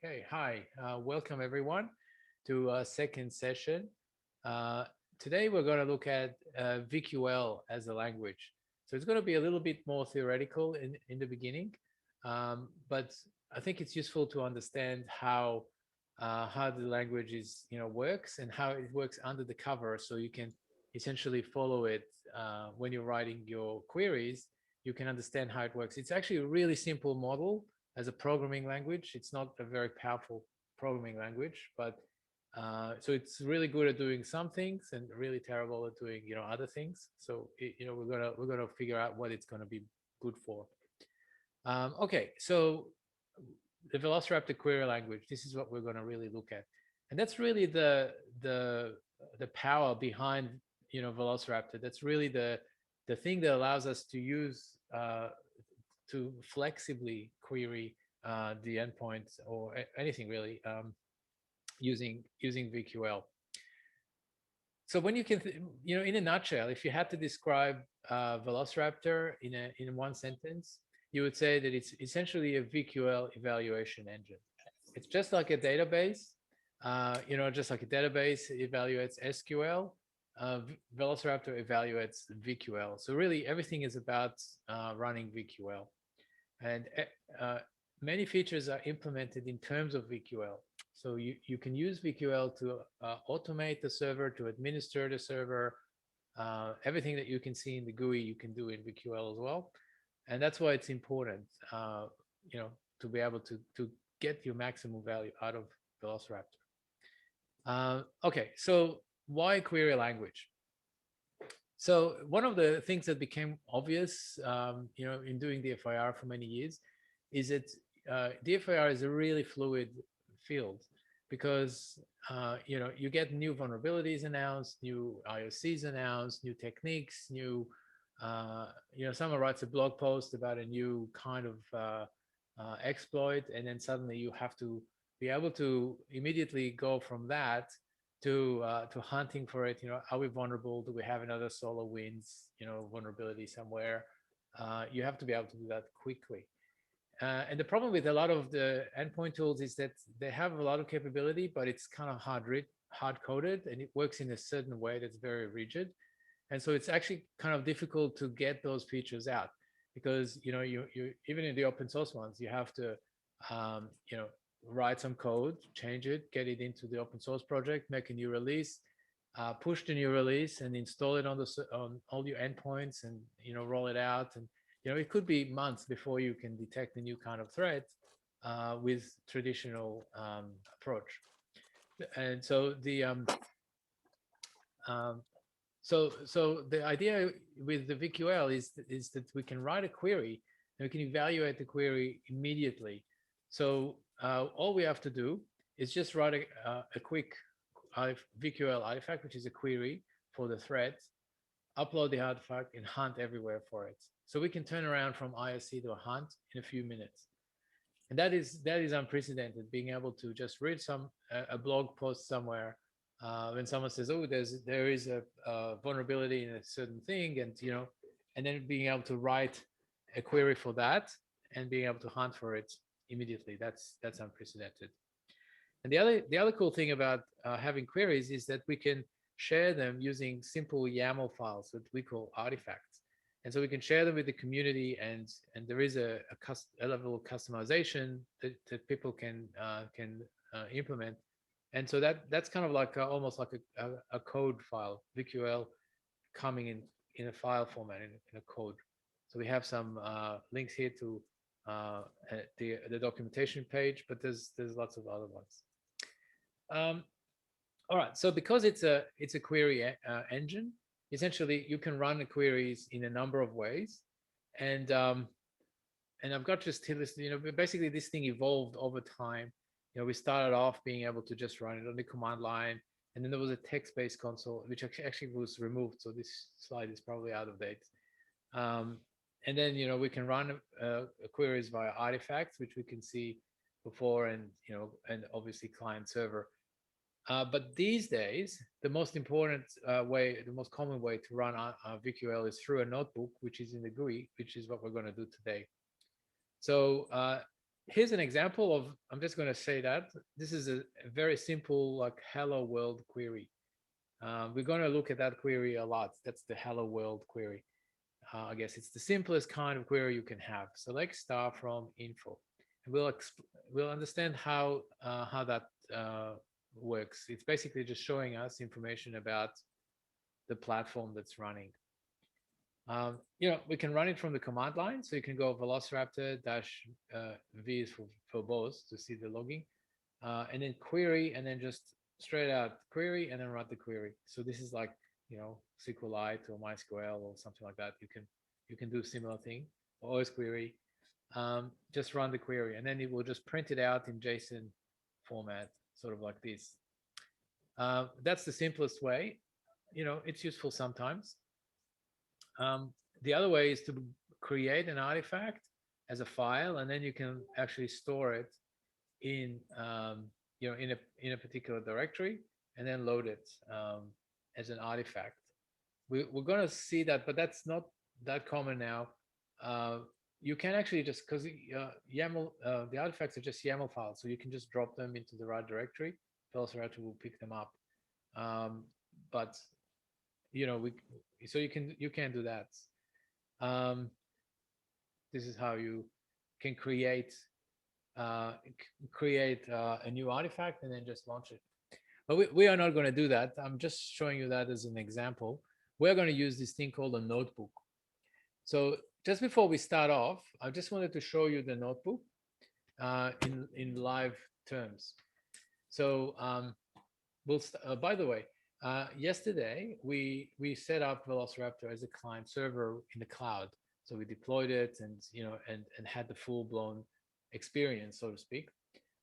Okay, hi, welcome everyone to our second session. Uh, Today we're going to look at VQL as a language. So it's going to be a little bit more theoretical in the beginning, but I think it's useful to understand how the language is works and how it works under the cover, so you can essentially follow it when you're writing your queries. You can understand how it works. It's actually a really simple model as a programming language. It's not a very powerful programming language, but so it's really good at doing some things and really terrible at doing other things. So we're gonna figure out what it's gonna be good for. Okay, so the Velociraptor query language. This is what we're gonna really look at, and that's really the power behind Velociraptor. That's really the thing that allows us to use to flexibly query the endpoints or anything really using VQL. So when you can, in a nutshell, if you had to describe Velociraptor in one sentence, you would say that it's essentially a VQL evaluation engine. It's just like a database, just like a database evaluates SQL. Velociraptor evaluates VQL. So really, everything is about running VQL. And many features are implemented in terms of VQL. So you can use VQL to automate the server, to administer the server. Everything that you can see in the GUI, you can do in VQL as well. And that's why it's important, to be able to get your maximum value out of Velociraptor. Okay, so why query language? So one of the things that became obvious, in doing DFIR for many years, is that DFIR is a really fluid field because you get new vulnerabilities announced, new IOCs announced, new techniques, new someone writes a blog post about a new kind of exploit, and then suddenly you have to be able to immediately go from that to hunting for it. Are we vulnerable? Do we have another SolarWinds vulnerability somewhere? You have to be able to do that quickly. And the problem with a lot of the endpoint tools is that they have a lot of capability, but it's kind of hard coded, and it works in a certain way that's very rigid. And so it's actually kind of difficult to get those features out, because you even in the open source ones, you have to write some code, change it, get it into the open source project, make a new release, push the new release, and install it on all your endpoints, and roll it out. And it could be months before you can detect a new kind of threat with traditional approach. And so so the idea with the VQL is that we can write a query and we can evaluate the query immediately. So all we have to do is just write a quick VQL artifact, which is a query for the threat, upload the artifact, and hunt everywhere for it. So we can turn around from IOC to a hunt in a few minutes. And that is unprecedented, being able to just read a blog post somewhere when someone says, oh, there is a vulnerability in a certain thing, and then being able to write a query for that and being able to hunt for it immediately. That's unprecedented. And the other cool thing about having queries is that we can share them using simple YAML files that we call artifacts. And so we can share them with the community, and there is a level of customization that people can implement. And so that's kind of like almost like a code file, VQL coming in a file format, in a code. So we have some links here to the documentation page, but there's lots of other ones. All right, so because it's a query engine, essentially you can run the queries in a number of ways, and I've got just to list. Basically this thing evolved over time. We started off being able to just run it on the command line, and then there was a text-based console, which actually was removed. So this slide is probably out of date. And then we can run queries via artifacts, which we can see before, and and obviously client server. But these days, the most important way, the most common way to run VQL is through a notebook, which is in the GUI, which is what we're going to do today. So here's an example of, I'm just going to say that this is a very simple like hello world query. We're going to look at that query a lot. That's the hello world query. I guess it's the simplest kind of query you can have. Select star from info. And we'll understand how that works. It's basically just showing us information about the platform that's running. We can run it from the command line. So you can go Velociraptor dash V for both to see the logging, and then query, and then just straight out query, and then run the query. So this is like, SQLite or MySQL or something like that. You can do similar thing, or OS query. Just run the query, and then it will just print it out in JSON format, sort of like this. That's the simplest way. It's useful sometimes. The other way is to create an artifact as a file, and then you can actually store it in in a particular directory, and then load it as an artifact. We're going to see that, but that's not that common now. You can actually just, because YAML, the artifacts are just YAML files, so you can just drop them into the right directory. Velociraptor will pick them up. But so you can do that. This is how you can create a new artifact and then just launch it. But we are not going to do that. I'm just showing you that as an example. We're going to use this thing called a notebook. So just before we start off, I just wanted to show you the notebook in live terms. So by the way, yesterday we set up Velociraptor as a client server in the cloud. So we deployed it and and had the full-blown experience, so to speak.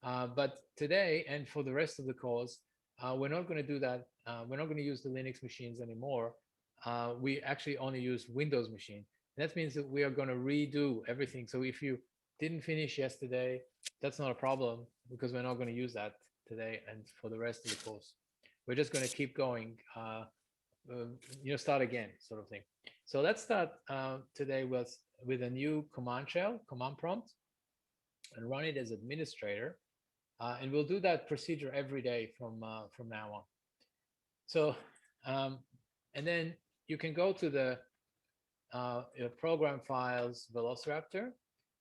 But today and for the rest of the course, we're not going to do that. We're not going to use the Linux machines anymore. We actually only use Windows machine. And that means that we are going to redo everything. So if you didn't finish yesterday, that's not a problem, because we're not going to use that today and for the rest of the course. We're just going to keep going, start again, sort of thing. So let's start today with a new command shell, command prompt, and run it as administrator. And we'll do that procedure every day from now on. So, and then you can go to the program files Velociraptor,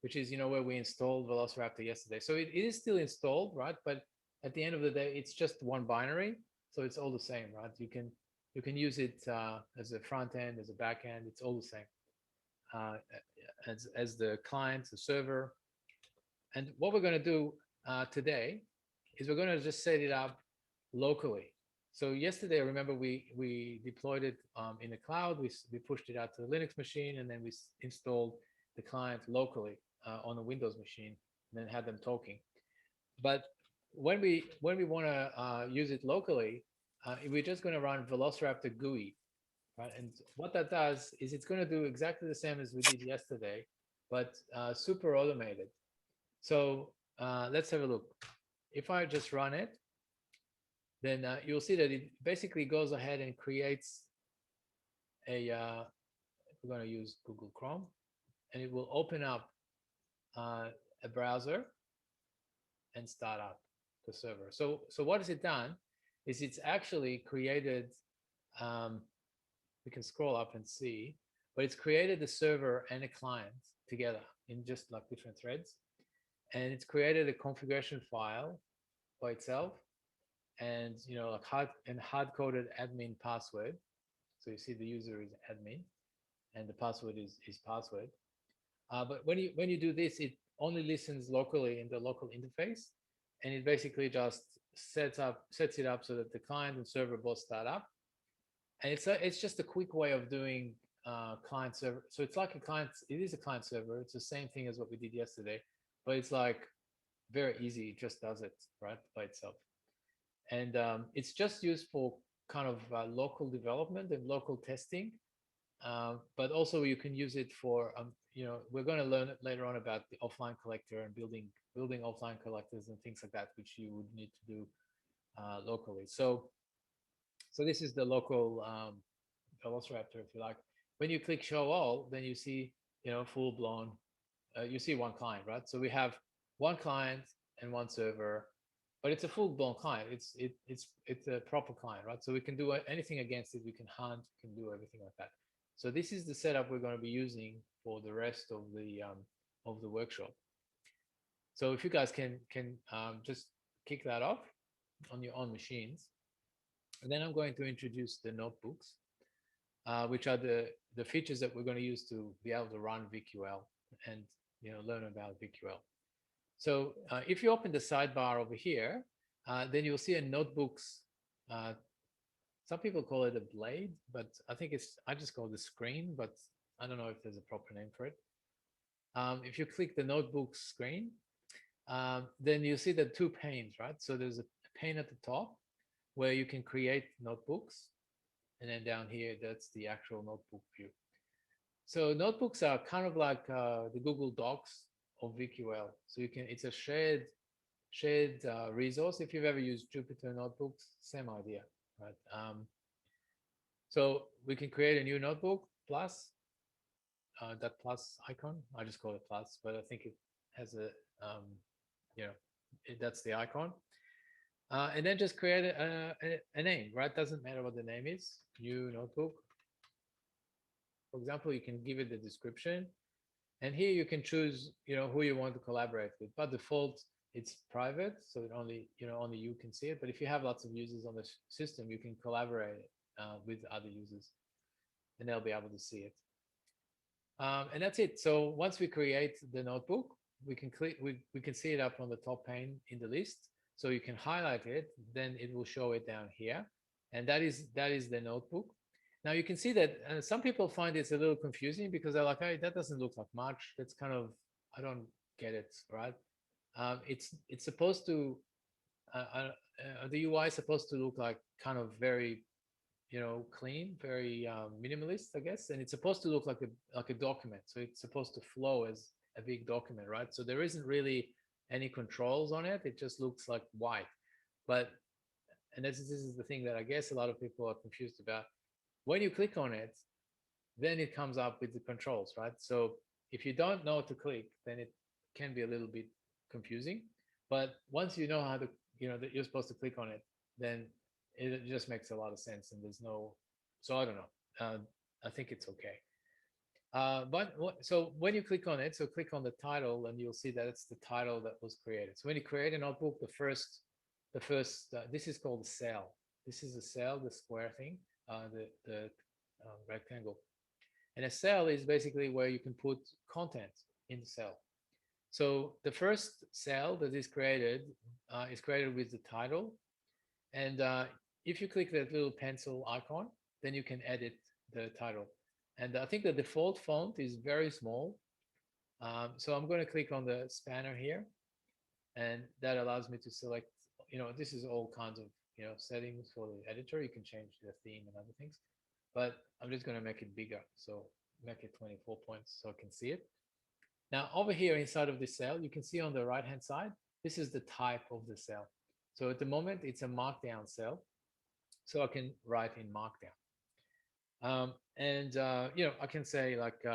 which is where we installed Velociraptor yesterday. So it is still installed, right? But at the end of the day, it's just one binary, so it's all the same, right? You can use it as a front end, as a back end. It's all the same as the client, the server. And what we're going to do today is we're going to just set it up locally. So yesterday, remember, we deployed it in the cloud. We pushed it out to the Linux machine, and then we installed the client locally on a Windows machine, and then had them talking. But when we want to use it locally, we're just going to run Velociraptor GUI, right? And what that does is it's going to do exactly the same as we did yesterday, but super automated. So let's have a look. If I just run it, then you'll see that it basically goes ahead and creates a, we're going to use Google Chrome, and it will open up a browser and start up the server. So what has it done is it's actually created, we can scroll up and see, but it's created the server and a client together in just like different threads. And it's created a configuration file by itself, and like hard-coded admin password. So you see the user is admin, and the password is password. But when you do this, it only listens locally in the local interface, and it basically just sets it up so that the client and server both start up. And it's just a quick way of doing client server. So it's like a client. It is a client server. It's the same thing as what we did yesterday, but it's like very easy. It just does it right by itself. And it's just used for kind of local development and local testing, but also you can use it for we're going to learn later on about the offline collector and building offline collectors and things like that, which you would need to do locally. So this is the local Velociraptor, if you like. When you click show all, then you see full blown. You see one client, right? So we have one client and one server, but it's a full-blown client. It's a proper client, right? So we can do anything against it. We can hunt, we can do everything like that. So this is the setup we're going to be using for the rest of the workshop. So if you guys can just kick that off on your own machines, and then I'm going to introduce the notebooks, which are the features that we're going to use to be able to run VQL and learn about VQL. So if you open the sidebar over here, then you'll see a notebooks. Some people call it a blade, but I just call it the screen, but I don't know if there's a proper name for it. If you click the notebooks screen, then you see the two panes, right? So there's a pane at the top where you can create notebooks. And then down here, that's the actual notebook view. So notebooks are kind of like the Google Docs of VQL. So it's a shared resource. If you've ever used Jupyter Notebooks, same idea, right? So we can create a new notebook plus that plus icon. I just call it plus, but I think it has a that's the icon. And then just create a name, right? Doesn't matter what the name is. New notebook. For example, you can give it the description, and here you can choose, who you want to collaborate with. By default, it's private, so it only you can see it. But if you have lots of users on the system, you can collaborate with other users, and they'll be able to see it. And that's it. So once we create the notebook, we can we can see it up on the top pane in the list. So you can highlight it, then it will show it down here, and that is the notebook. Now you can see that some people find it's a little confusing because they're like, hey, that doesn't look like much. That's kind of, I don't get it, right? It's supposed to the UI is supposed to look like kind of very clean, very minimalist, I guess, and it's supposed to look like a document. So it's supposed to flow as a big document, right? So there isn't really any controls on it. It just looks like white. But and this is the thing that I guess a lot of people are confused about. When you click on it, then it comes up with the controls, right? So if you don't know to click, then it can be a little bit confusing. But once you know how to, that you're supposed to click on it, then it just makes a lot of sense. And there's no, so I don't know. I think it's okay. So when you click on it, so click on the title, and you'll see that it's the title that was created. So when you create a notebook, the first, this is called a cell. This is a cell, the square thing, the rectangle. And a cell is basically where you can put content in the cell. So the first cell that is created with the title. And if you click that little pencil icon, then you can edit the title. And I think the default font is very small. So I'm going to click on the spanner here, and that allows me to select, this is all kinds of, settings for the editor. You can change the theme and other things, but I'm just going to make it bigger. So make it 24 points so I can see it. Now over here inside of this cell, you can see on the right-hand side, this is the type of the cell. So at the moment, it's a Markdown cell. So I can write in Markdown. I can say like,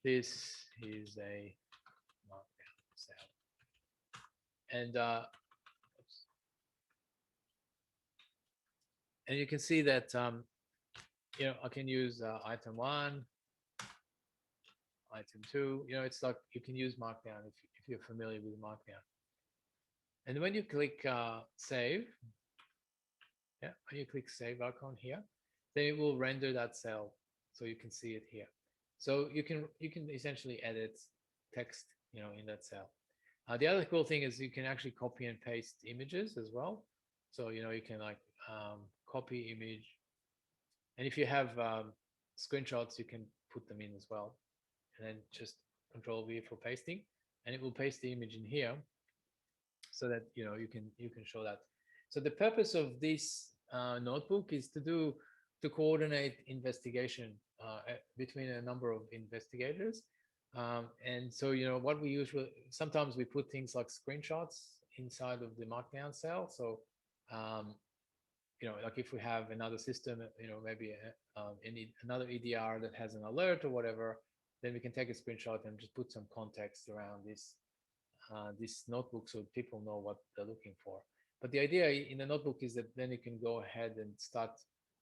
this is a Markdown cell. And you can see that, I can use item 1, item 2. It's like you can use Markdown if you're familiar with Markdown. And when you click save, when you click save icon here, then it will render that cell, so you can see it here. So you can essentially edit text, in that cell. The other cool thing is you can actually copy and paste images as well. So you can like copy image, and if you have screenshots, you can put them in as well, and then just Control V for pasting, and it will paste the image in here, so that you can show that. So the purpose of this notebook is to coordinate investigation between a number of investigators. And so, what we usually, sometimes we put things like screenshots inside of the Markdown cell. So, like if we have another system, maybe another EDR that has an alert or whatever, then we can take a screenshot and just put some context around this this notebook so people know what they're looking for. But the idea in the notebook is that then you can go ahead and start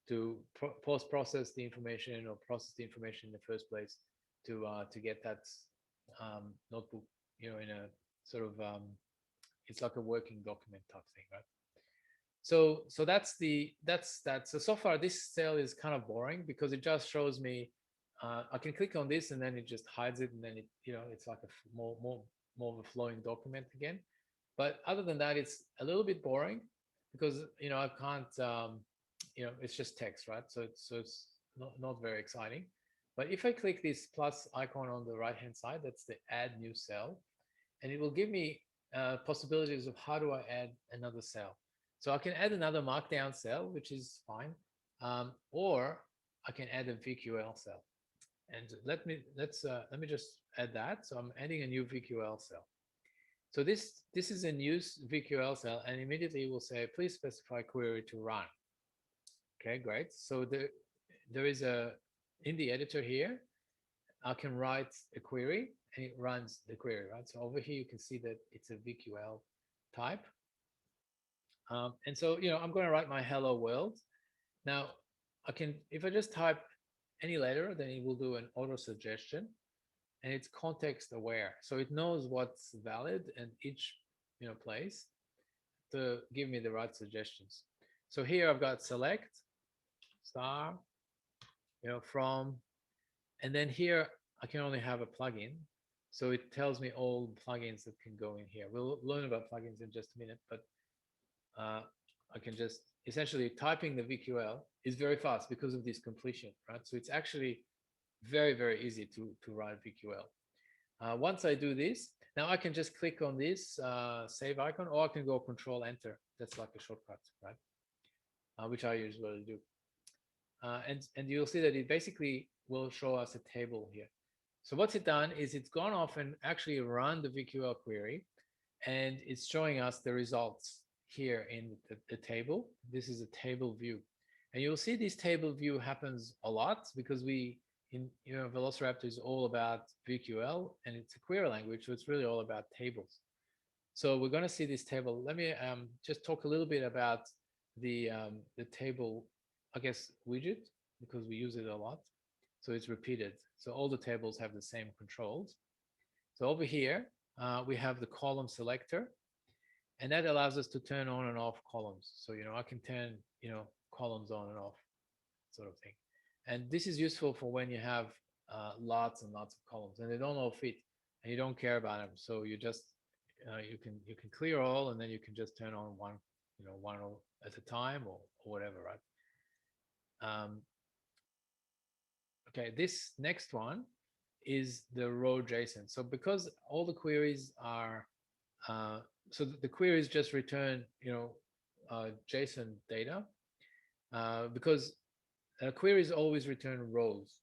to post-process the information or process the information in the first place to get that notebook, in a sort of it's like a working document type thing, right? So that's that. So far this cell is kind of boring because it just shows me. I can click on this and then it just hides it, and then it's like a more of a flowing document again. But other than that, it's a little bit boring because I can't. It's just text, right? So it's not very exciting. But if I click this plus icon on the right hand side, that's the add new cell, and it will give me possibilities of how do I add another cell. So I can add another Markdown cell, which is fine, or I can add a VQL cell. And let me just add that. So I'm adding a new VQL cell. So this is a new VQL cell, and immediately it will say, please specify query to run. Okay, great. So there is in the editor here, I can write a query and it runs the query, right? So over here, you can see that it's a VQL type. And so, I'm going to write my hello world. Now, if I just type any letter, then it will do an auto suggestion, and it's context aware. So it knows what's valid in each, place to give me the right suggestions. So here I've got select, star, from, and then here I can only have a plugin. So it tells me all plugins that can go in here. We'll learn about plugins in just a minute, but I can just essentially typing the VQL is very fast because of this completion, right? So it's actually very, very easy to write VQL. Once I do this, now I can just click on this save icon, or I can go Control Enter. That's like a shortcut, right? Which I usually do. And you'll see that it basically will show us a table here. So what's it done is it's gone off and actually run the VQL query, and it's showing us the results here in the table. This is a table view, and you'll see this table view happens a lot because Velociraptor is all about VQL, and it's a query language, so it's really all about tables. So we're going to see this table. Let me just talk a little bit about the table, I guess, widget, because we use it a lot. So it's repeated. So all the tables have the same controls. So over here, we have the column selector, and that allows us to turn on and off columns. So, I can turn, columns on and off, sort of thing. And this is useful for when you have lots and lots of columns and they don't all fit and you don't care about them. So you just, you can clear all, and then you can just turn on one, one at a time or whatever, right? Okay, this next one is the row JSON. So because all the queries are, so the queries just return, JSON data, because queries always return rows.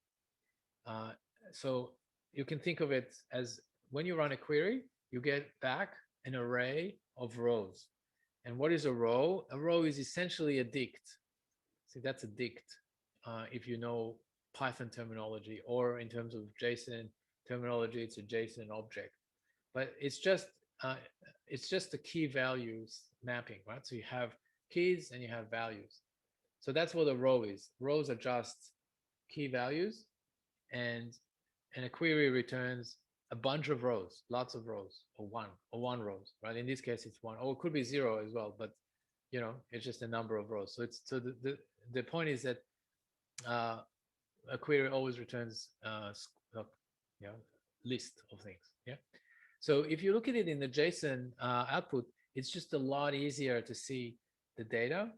So you can think of it as when you run a query, you get back an array of rows. And what is a row? A row is essentially a dict. See, that's a dict, if you know Python terminology, or in terms of JSON terminology, it's a JSON object. But it's just the key values mapping, right? So you have keys and you have values. So that's what a row is. Rows are just key values, and a query returns a bunch of rows, lots of rows, or one rows, right? In this case, it's one, or it could be zero as well, but it's just a number of rows. So the point is that a query always returns list of things. Yeah. So if you look at it in the JSON output, it's just a lot easier to see the data.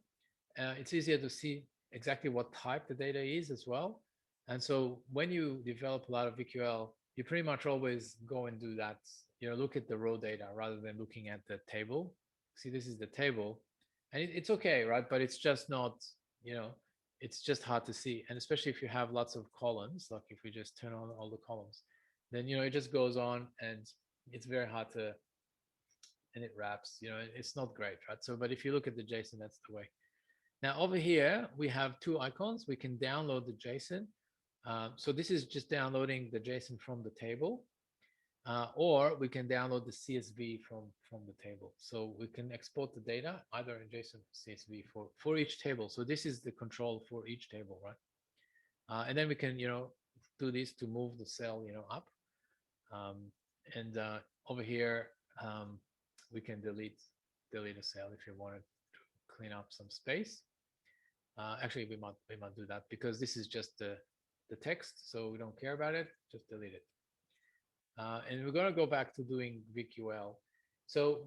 It's easier to see exactly what type the data is as well. And so when you develop a lot of VQL, you pretty much always go and do that. Look at the raw data rather than looking at the table. See, this is the table, and it's okay, right? But it's just not, it's just hard to see. And especially if you have lots of columns, like if we just turn on all the columns, then, it just goes on and it's very hard to, and it wraps, it's not great, right? So, but if you look at the JSON, that's the way. Now over here, we have two icons. We can download the JSON. So this is just downloading the JSON from the table. or we can download the CSV from the table. So we can export the data either in JSON or CSV for each table. So this is the control for each table, right? And then we can, do this to move the cell, up. And over here, we can delete a cell if you wanted to clean up some space. Actually, we might do that because this is just the text, so we don't care about it. Just delete it. And we're going to go back to doing VQL. So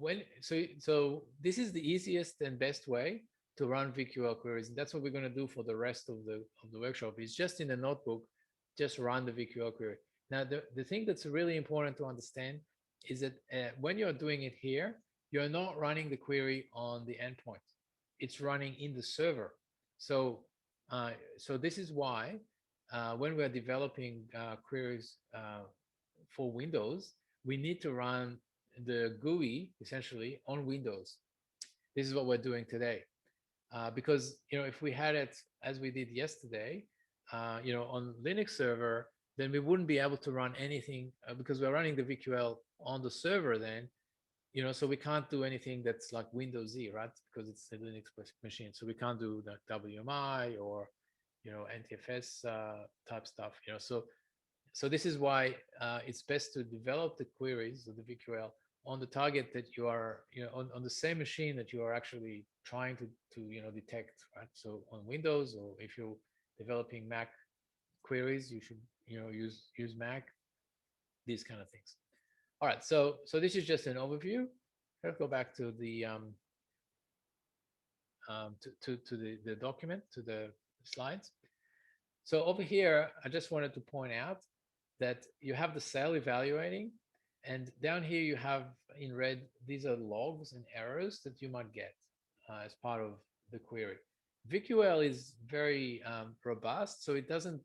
this is the easiest and best way to run VQL queries, and that's what we're going to do for the rest of the workshop. Is just in the notebook, just run the VQL query. Now, the thing that's really important to understand is that when you're doing it here, you're not running the query on the endpoint. It's running in the server. So this is why when we're developing queries for Windows, we need to run the GUI essentially on Windows. This is what we're doing today. Because if we had it as we did yesterday, on Linux server, then we wouldn't be able to run anything because we're running the VQL on the server then, so we can't do anything that's like Windows Z, right? Because it's a Linux machine. So we can't do the WMI or, NTFS type stuff, So this is why it's best to develop the queries of the VQL on the target that you are, on the same machine that you are actually trying to detect, right? So on Windows, or if you're developing Mac queries, you should, use Mac, these kind of things. All right, so this is just an overview. Let's go back to the the document, to the slides. So over here, I just wanted to point out that you have the cell evaluating, and down here you have in red, these are logs and errors that you might get as part of the query. VQL is very robust, so it doesn't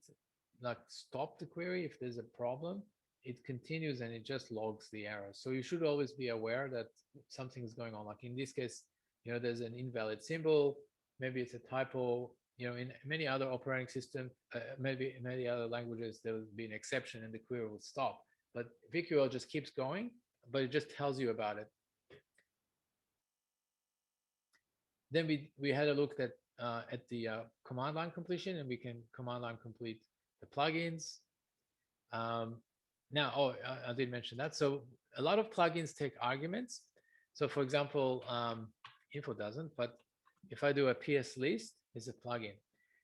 like stop the query if there's a problem. It continues and it just logs the error. So you should always be aware that something is going on. Like in this case, there's an invalid symbol, maybe it's a typo. In many other operating systems, maybe in many other languages, there will be an exception and the query will stop. But VQL just keeps going, but it just tells you about it. Then we had a look at the command line completion, and we can command line complete the plugins. Now, I did mention that. So a lot of plugins take arguments. So for example, Info doesn't, but if I do a PS list, is a plugin.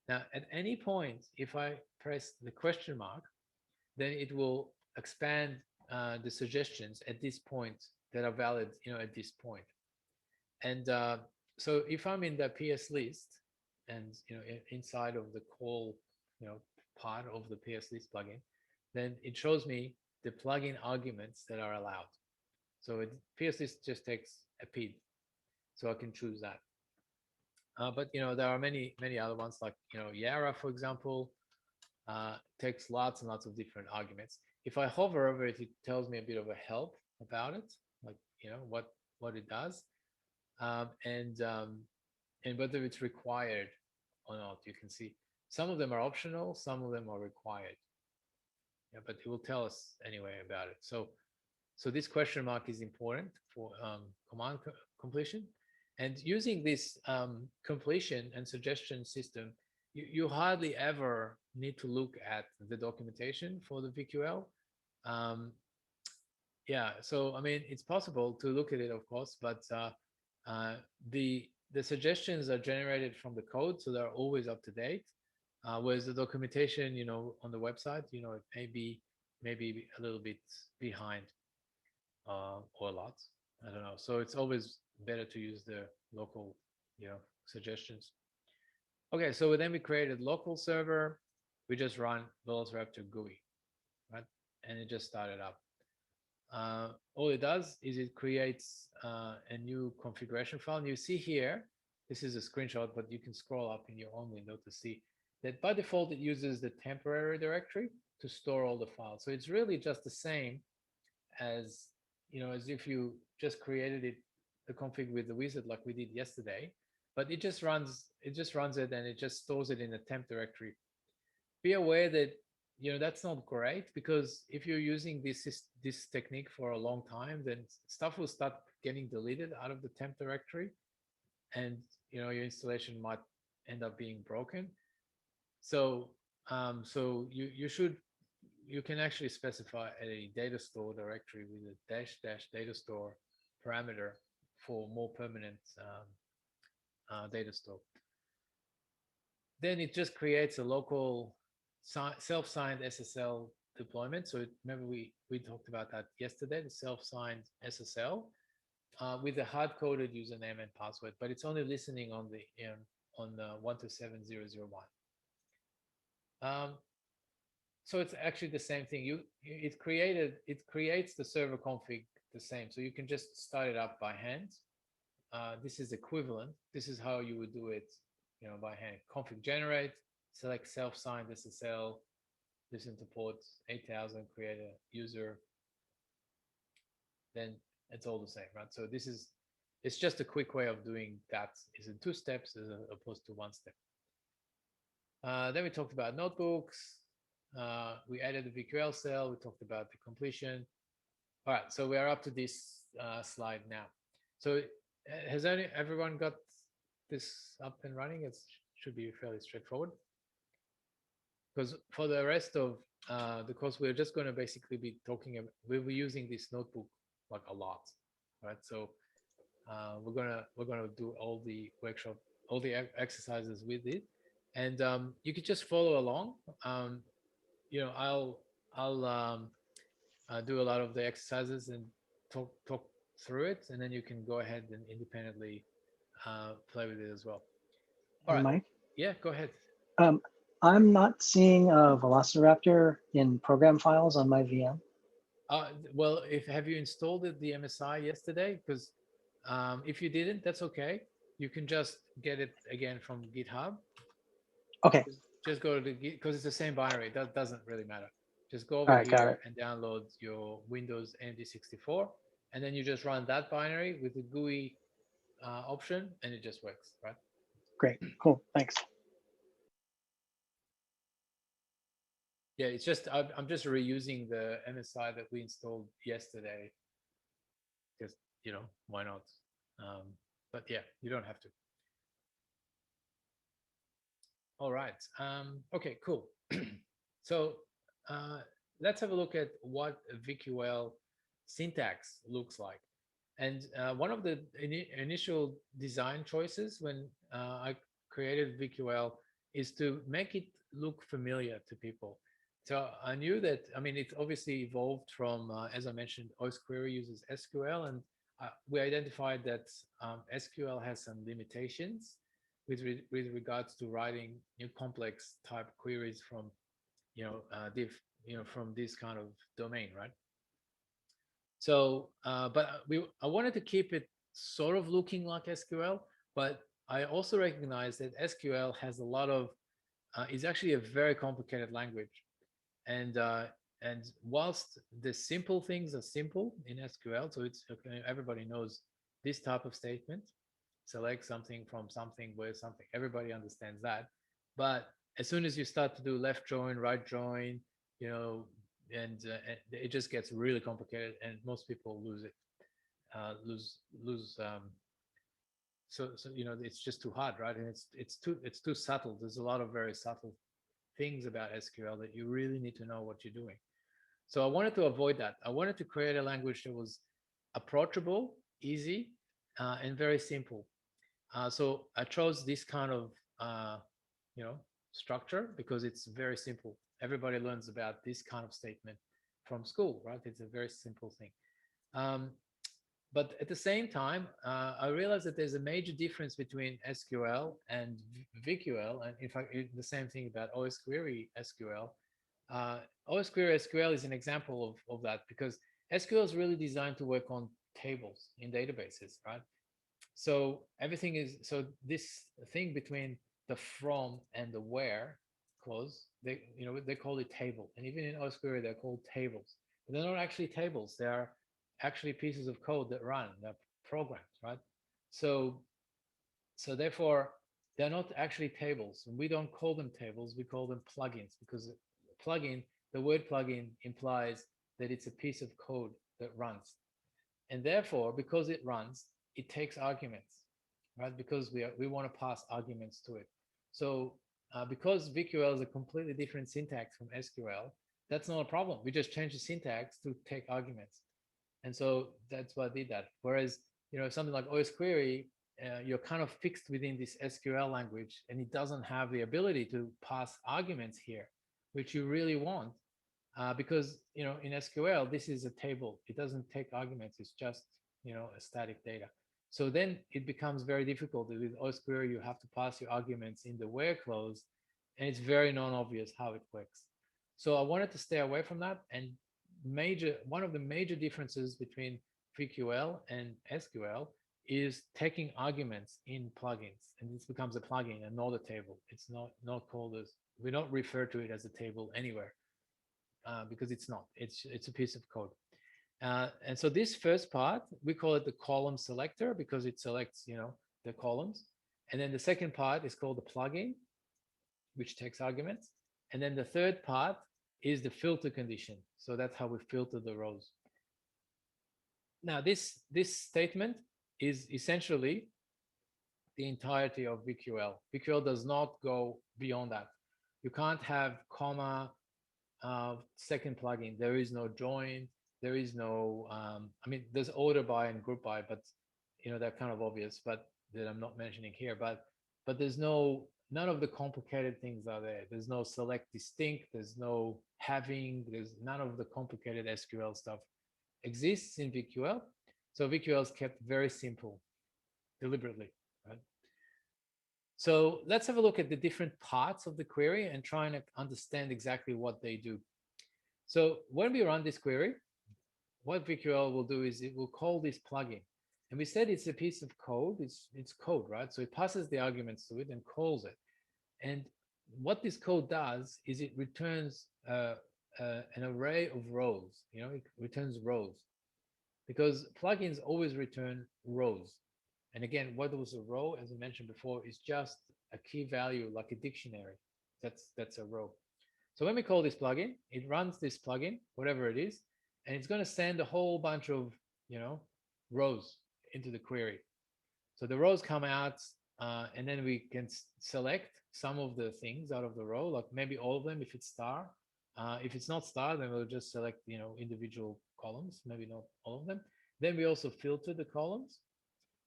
Now, at any point, if I press the question mark, then it will expand the suggestions at this point that are valid, at this point. And so if I'm in the PS list, and inside of the call, part of the PS list plugin, then it shows me the plugin arguments that are allowed. So PS list just takes a PID, so I can choose that. But there are many other ones, like Yara, for example, takes lots and lots of different arguments. If I hover over it, it tells me a bit of a help about it, like what it does, and whether it's required or not. You can see some of them are optional, some of them are required. Yeah, but it will tell us anyway about it. So this question mark is important for command completion. And using this completion and suggestion system, you hardly ever need to look at the documentation for the VQL. Yeah, so I mean, it's possible to look at it, of course, but the suggestions are generated from the code, so they're always up to date. Whereas the documentation, on the website, it may be maybe a little bit behind, or a lot. I don't know. So it's always better to use the local, suggestions. Okay, so then we created local server. We just run Velociraptor GUI, right? And it just started up. All it does is it creates a new configuration file. And you see here, this is a screenshot, but you can scroll up in your own window to see that by default, it uses the temporary directory to store all the files. So it's really just the same as, as if you just created it, the config with the wizard like we did yesterday, but it just runs it and it just stores it in a temp directory. Be aware that, that's not great, because if you're using this technique for a long time, then stuff will start getting deleted out of the temp directory, and your installation might end up being broken. So you can actually specify a data store directory with a dash dash data store parameter for more permanent data store. Then it just creates a local self-signed SSL deployment. So remember we talked about that yesterday, the self-signed SSL with a hard-coded username and password, but it's only listening on the 127.0.0.1. So it's actually the same thing. It creates the server config the same. So you can just start it up by hand. This is equivalent. This is how you would do it, by hand. Config generate, select self-signed SSL, listen to port 8000, create a user. Then it's all the same, right? So it's just a quick way of doing that. Is in 2 steps as opposed to 1 step. Then we talked about notebooks. We added the VQL cell. We talked about the completion. All right, so we are up to this slide now. So has everyone got this up and running? It should be fairly straightforward. Because for the rest of the course, we're just going to basically be we'll be using this notebook like a lot, right? So we're gonna do all the exercises with it, and you could just follow along. I'll do a lot of the exercises and talk through it, and then you can go ahead and independently play with it as well. All right. Mike? Yeah, go ahead. I'm not seeing a Velociraptor in program files on my VM. Well, have you installed the MSI yesterday? Because if you didn't, that's okay. You can just get it again from GitHub. Okay. Just go to the Git, because it's the same binary. That doesn't really matter. Just go over here and download your Windows ND64, and then you just run that binary with the GUI option, and it just works, right? Great. Cool. Thanks. Yeah, it's just I'm just reusing the MSI that we installed yesterday. Because why not? But yeah, you don't have to. All right. Okay, cool. So let's have a look at what VQL syntax looks like. And one of the initial design choices when I created VQL is to make it look familiar to people. So I knew that, it's obviously evolved from, as I mentioned, OS Query uses SQL, and we identified that SQL has some limitations with regards to writing new complex type queries from, from this kind of domain, right? So, but I wanted to keep it sort of looking like SQL, but I also recognize that SQL has a lot of, is actually a very complicated language. And whilst the simple things are simple in SQL, so it's everybody knows this type of statement, select something from something where something, everybody understands that. But as soon as you start to do left join, right join, and it just gets really complicated, and most people lose it, so it's just too hard, right? And it's too subtle. There's a lot of very subtle things about SQL that you really need to know what you're doing. So I wanted to avoid that. I wanted to create a language that was approachable, easy, and very simple. So I chose this kind of structure because it's very simple. Everybody learns about this kind of statement from school, right? It's a very simple thing. But at the same time, I realized that there's a major difference between SQL and VQL, and in fact, the same thing about OS Query SQL. OS Query SQL is an example of that, because SQL is really designed to work on tables in databases, right? So everything is, so this thing between the from and the where clause, they call it table, and even in OS Query they're called tables, but they're not actually tables. They are actually pieces of code that run, they're programs, right? So therefore they're not actually tables, and we don't call them tables, we call them plugins, because a plugin the word plugin implies that it's a piece of code that runs. And therefore, because it runs, it takes arguments, right? Because we want to pass arguments to it. So because VQL is a completely different syntax from SQL, that's not a problem. We just change the syntax to take arguments. And so that's why I did that. Whereas, something like OS Query, you're kind of fixed within this SQL language, and it doesn't have the ability to pass arguments here, which you really want. Because in SQL, this is a table. It doesn't take arguments. It's just a static data. So then it becomes very difficult. With OS Query, you have to pass your arguments in the where clause, and it's very non-obvious how it works. So I wanted to stay away from that. And one of the major differences between VQL and SQL is taking arguments in plugins, and this becomes a plugin and not a table. It's not called as, we don't refer to it as a table anywhere. Because it's not. It's a piece of code. And so this first part, we call it the column selector because it selects, the columns. And then the second part is called the plugin, which takes arguments. And then the third part is the filter condition. So that's how we filter the rows. Now, this statement is essentially the entirety of VQL. VQL does not go beyond that. You can't have comma, second plugin. There is no join. There is no, there's order by and group by, but they're kind of obvious, but that I'm not mentioning here. But there's none of the complicated things are there. There's no select distinct. There's no having. There's none of the complicated SQL stuff exists in VQL. So VQL is kept very simple, deliberately, right? So let's have a look at the different parts of the query and try and understand exactly what they do. So when we run this query, what VQL will do is it will call this plugin. And we said it's a piece of code. It's code, right? So it passes the arguments to it and calls it. And what this code does is it returns an array of rows. It returns rows because plugins always return rows. And again, what was a row, as I mentioned before, is just a key value like a dictionary. That's a row. So when we call this plugin, it runs this plugin, whatever it is, and it's going to send a whole bunch of rows into the query. So the rows come out, and then we can select some of the things out of the row, like maybe all of them if it's star. If it's not star, then we'll just select individual columns, maybe not all of them. Then we also filter the columns.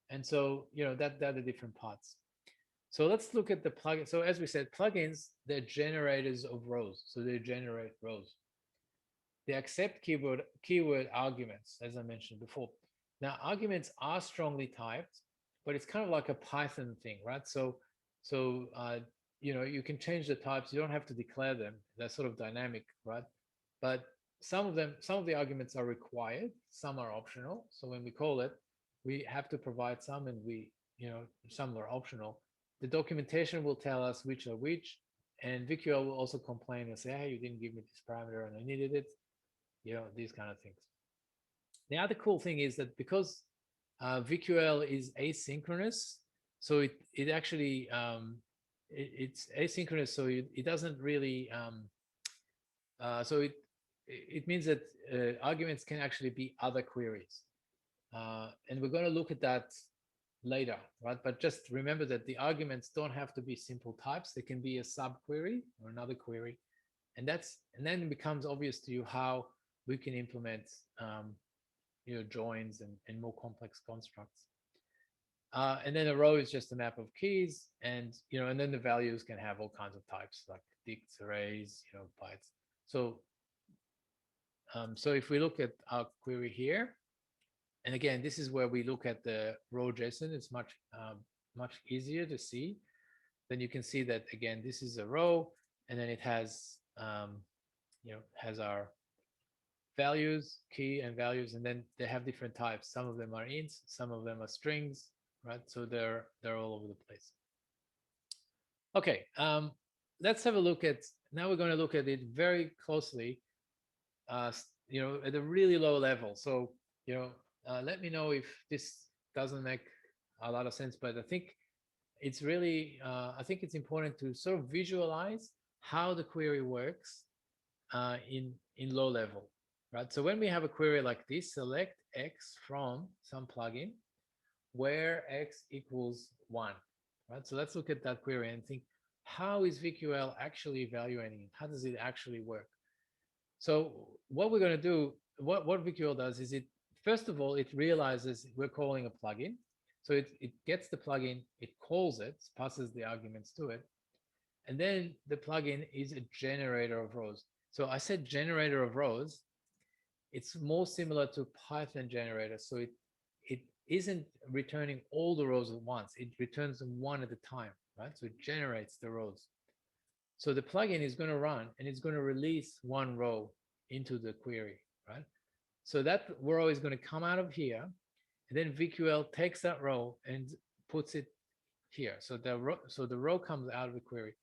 And so, that are the different parts. So let's look at the plugin. So as we said, plugins, they're generators of rows. So they generate rows. They accept keyword arguments, as I mentioned before. Now, arguments are strongly typed, but it's kind of like a Python thing, right? So you can change the types. You don't have to declare them. They're sort of dynamic, right? But some of the arguments are required. Some are optional. So when we call it, we have to provide some, and some are optional. The documentation will tell us which are which, and VQL will also complain and say, hey, you didn't give me this parameter and I needed it, these kind of things. The other cool thing is that because VQL is asynchronous, so it actually, it's asynchronous, so it doesn't really, so it means that arguments can actually be other queries. And we're going to look at that later, right? But just remember that the arguments don't have to be simple types. They can be a subquery or another query. And then it becomes obvious to you how we can implement joins and more complex constructs. And then a row is just a map of keys, and and then the values can have all kinds of types like dicts, arrays, bytes. So so if we look at our query here, and again, this is where we look at the row JSON. It's much easier to see. Then you can see that again, this is a row, and then it has has our values, key and values, and then they have different types. Some of them are ints, some of them are strings, right? So they're all over the place. Okay, let's have a look at. Now we're going to look at it very closely. At a really low level. So let me know if this doesn't make a lot of sense, but I think it's really, I think it's important to sort of visualize how the query works in low level, right? So when we have a query like this, select X from some plugin where X equals 1, right? So let's look at that query and think, how is VQL actually evaluating it? How does it actually work? So what we're going to do, what VQL does is, it first of all, it realizes we're calling a plugin. So it gets the plugin, it calls it, passes the arguments to it, and then the plugin is a generator of rows. So I said generator of rows. It's more similar to Python generator. So it isn't returning all the rows at once. It returns them one at a time, right? So it generates the rows. So the plugin is going to run and it's going to release one row into the query, right? So that row is going to come out of here, and then VQL takes that row and puts it here. So the row comes out of the query.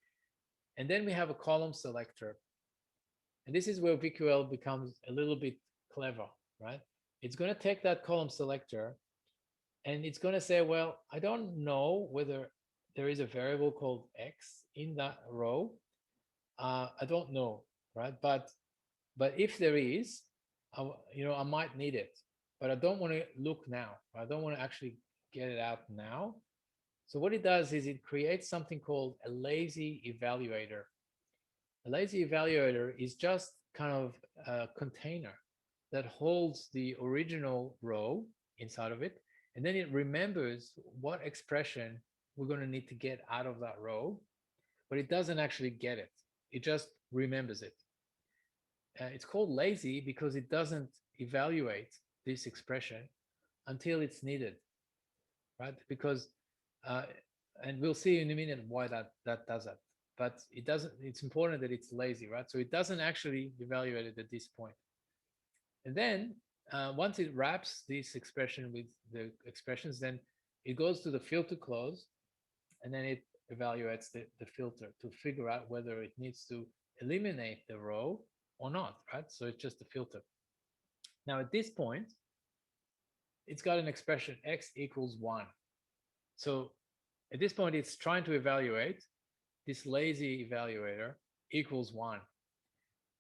And then we have a column selector. And this is where VQL becomes a little bit clever, right? It's going to take that column selector and it's going to say, well, I don't know whether there is a variable called X in that row. I don't know, right? But if there is, I might need it, but I don't want to look now. I don't want to actually get it out now. So what it does is it creates something called a lazy evaluator. A lazy evaluator is just kind of a container that holds the original row inside of it, and then it remembers what expression we're going to need to get out of that row, but it doesn't actually get it. It just remembers it. It's called lazy because it doesn't evaluate this expression until it's needed, right? Because, and we'll see in a minute why that does that. But it doesn't. It's important that it's lazy, right? So it doesn't actually evaluate it at this point. And then once it wraps this expression with the expressions, then it goes to the filter clause, and then it evaluates the filter to figure out whether it needs to eliminate the row or not, right? So it's just a filter. Now at this point, it's got an expression X equals 1. So at this point, it's trying to evaluate this lazy evaluator equals 1.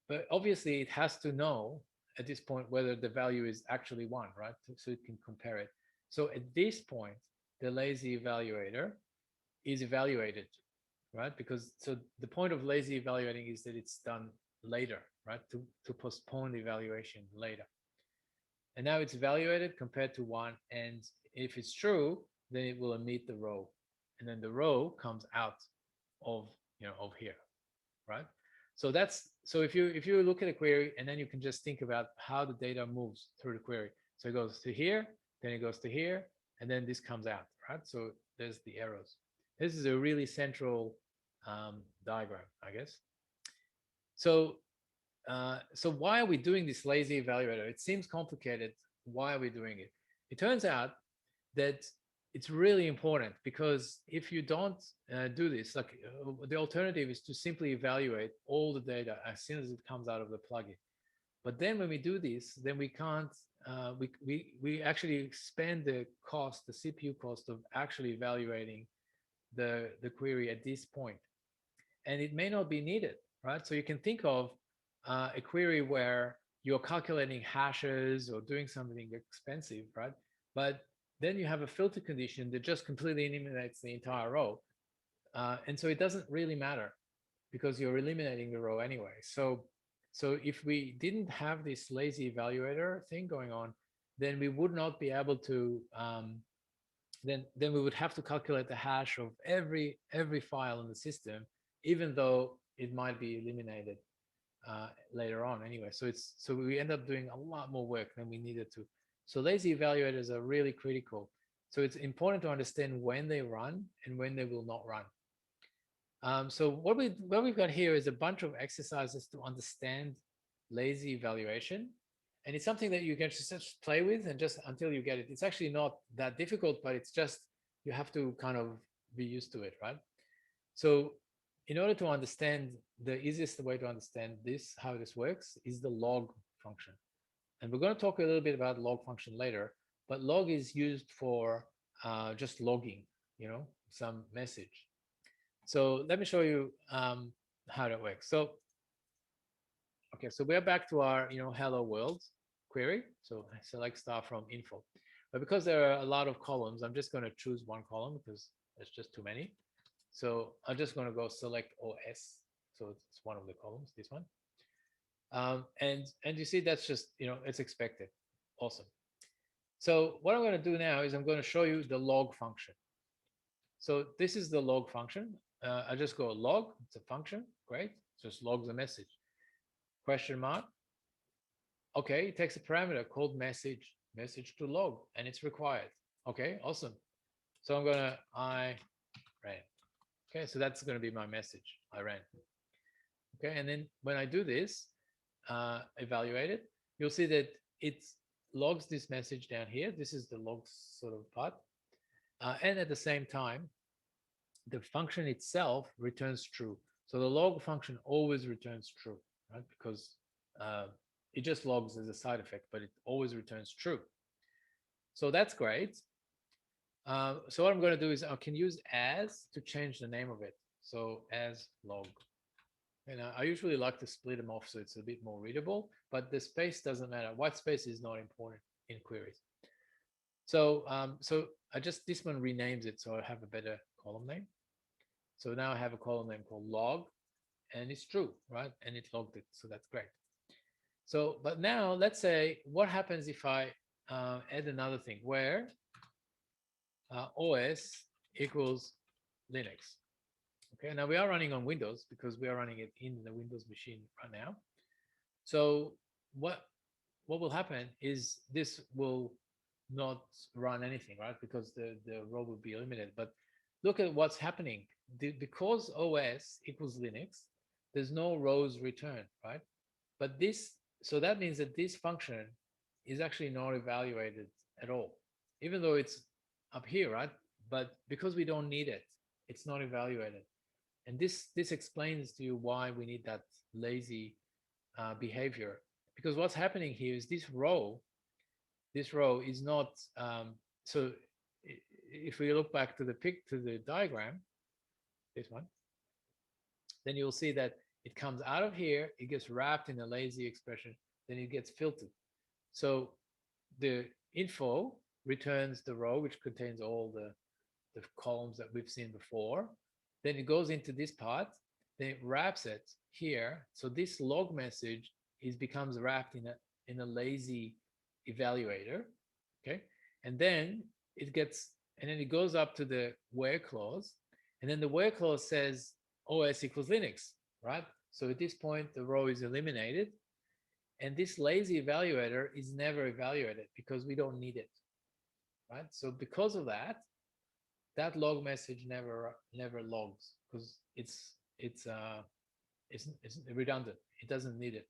But obviously, it has to know at this point whether the value is actually 1, right? So it can compare it. So at this point, the lazy evaluator is evaluated, right? Because so the point of lazy evaluating is that it's done later, right? To postpone the evaluation later. And now it's evaluated compared to 1. And if it's true, then it will emit the row. And then the row comes out of, of here, right? So that's, so if you look at a query and then you can just think about how the data moves through the query. So it goes to here, then it goes to here, and then this comes out, right? So there's the arrows. This is a really central diagram, I guess. So so why are we doing this lazy evaluator? It seems complicated. Why are we doing it? It turns out that it's really important, because if you don't do this, like the alternative is to simply evaluate all the data as soon as it comes out of the plugin. But then when we do this, then we can't, we actually spend the cost, the CPU cost of actually evaluating the query at this point. And it may not be needed, right? So you can think of a query where you're calculating hashes or doing something expensive, right? But then you have a filter condition that just completely eliminates the entire row. And so it doesn't really matter because you're eliminating the row anyway. So if we didn't have this lazy evaluator thing going on, then we would not be able to, then we would have to calculate the hash of every file in the system, even though it might be eliminated later on anyway. So we end up doing a lot more work than we needed to. So lazy evaluators are really critical. So it's important to understand when they run and when they will not run. So what we've got here is a bunch of exercises to understand lazy evaluation. And it's something that you can just play with and just until you get it. It's actually not that difficult, but it's just, you have to kind of be used to it, right? So in order to understand, the easiest way to understand this, how this works, is the log function. And we're going to talk a little bit about log function later, but log is used for just logging, some message. So let me show you how that works. So, Okay, so we're back to our, hello world query. So I select star from info. But because there are a lot of columns, I'm just going to choose one column because there's just too many. So I'm just going to go select OS. So it's one of the columns, this one. And you see that's just, it's expected. Awesome. So what I'm going to do now is I'm going to show you the log function. So this is the log function. I just go log, it's a function, great. Just logs a message. Question mark. Okay, it takes a parameter called message to log, and it's required. Okay, awesome. So I'm gonna I ran. Okay, so that's gonna be my message. I ran. Okay, and then when I do this, evaluate it, you'll see that it logs this message down here. This is the logs sort of part, and at the same time, the function itself returns true. So the log function always returns true, right? Because it just logs as a side effect, but it always returns true. So that's great. So what I'm going to do is I can use as to change the name of it. So as log. And I usually like to split them off so it's a bit more readable, but the space doesn't matter. White space is not important in queries. So I just, this one renames it so I have a better column name. So now I have a column name called log, and it's true, right? And it logged it, so that's great. So, but now let's say, what happens if I add another thing where OS equals Linux? Okay, now we are running on Windows because we are running it in the Windows machine right now. So what will happen is this will not run anything, right? Because the row will be eliminated. But look at what's happening. Because OS equals Linux, there's no rows returned, right? But this, so that means that this function is actually not evaluated at all, even though it's up here, right? But because we don't need it, it's not evaluated. And this explains to you why we need that lazy behavior. Because what's happening here is this row is not, so if we look back to the diagram, this one, then you'll see that it comes out of here, it gets wrapped in a lazy expression, then it gets filtered. So the info returns the row which contains all the columns that we've seen before. Then it goes into this part, then it wraps it here. So this log message becomes wrapped in a lazy evaluator. Okay, and then it goes up to the where clause, and then the where clause says OS equals Linux, right? So at this point, the row is eliminated, and this lazy evaluator is never evaluated because we don't need it, right? So because of that, that log message never logs because it's redundant. It doesn't need it.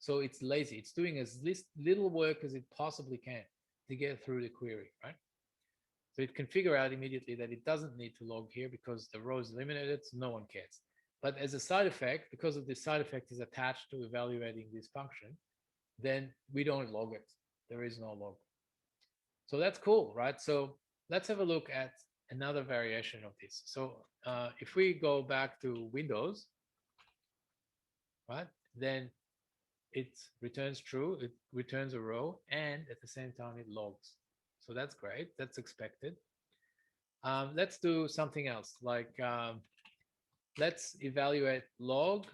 So it's lazy. It's doing as little work as it possibly can to get through the query, right? So it can figure out immediately that it doesn't need to log here because the row is eliminated, so no one cares. But as a side effect, because of this side effect is attached to evaluating this function, then we don't log it. There is no log. So that's cool, right? So let's have a look at another variation of this. So if we go back to Windows, right, then it returns true, it returns a row, and at the same time it logs. So that's great, that's expected. Let's do something else, like let's evaluate log.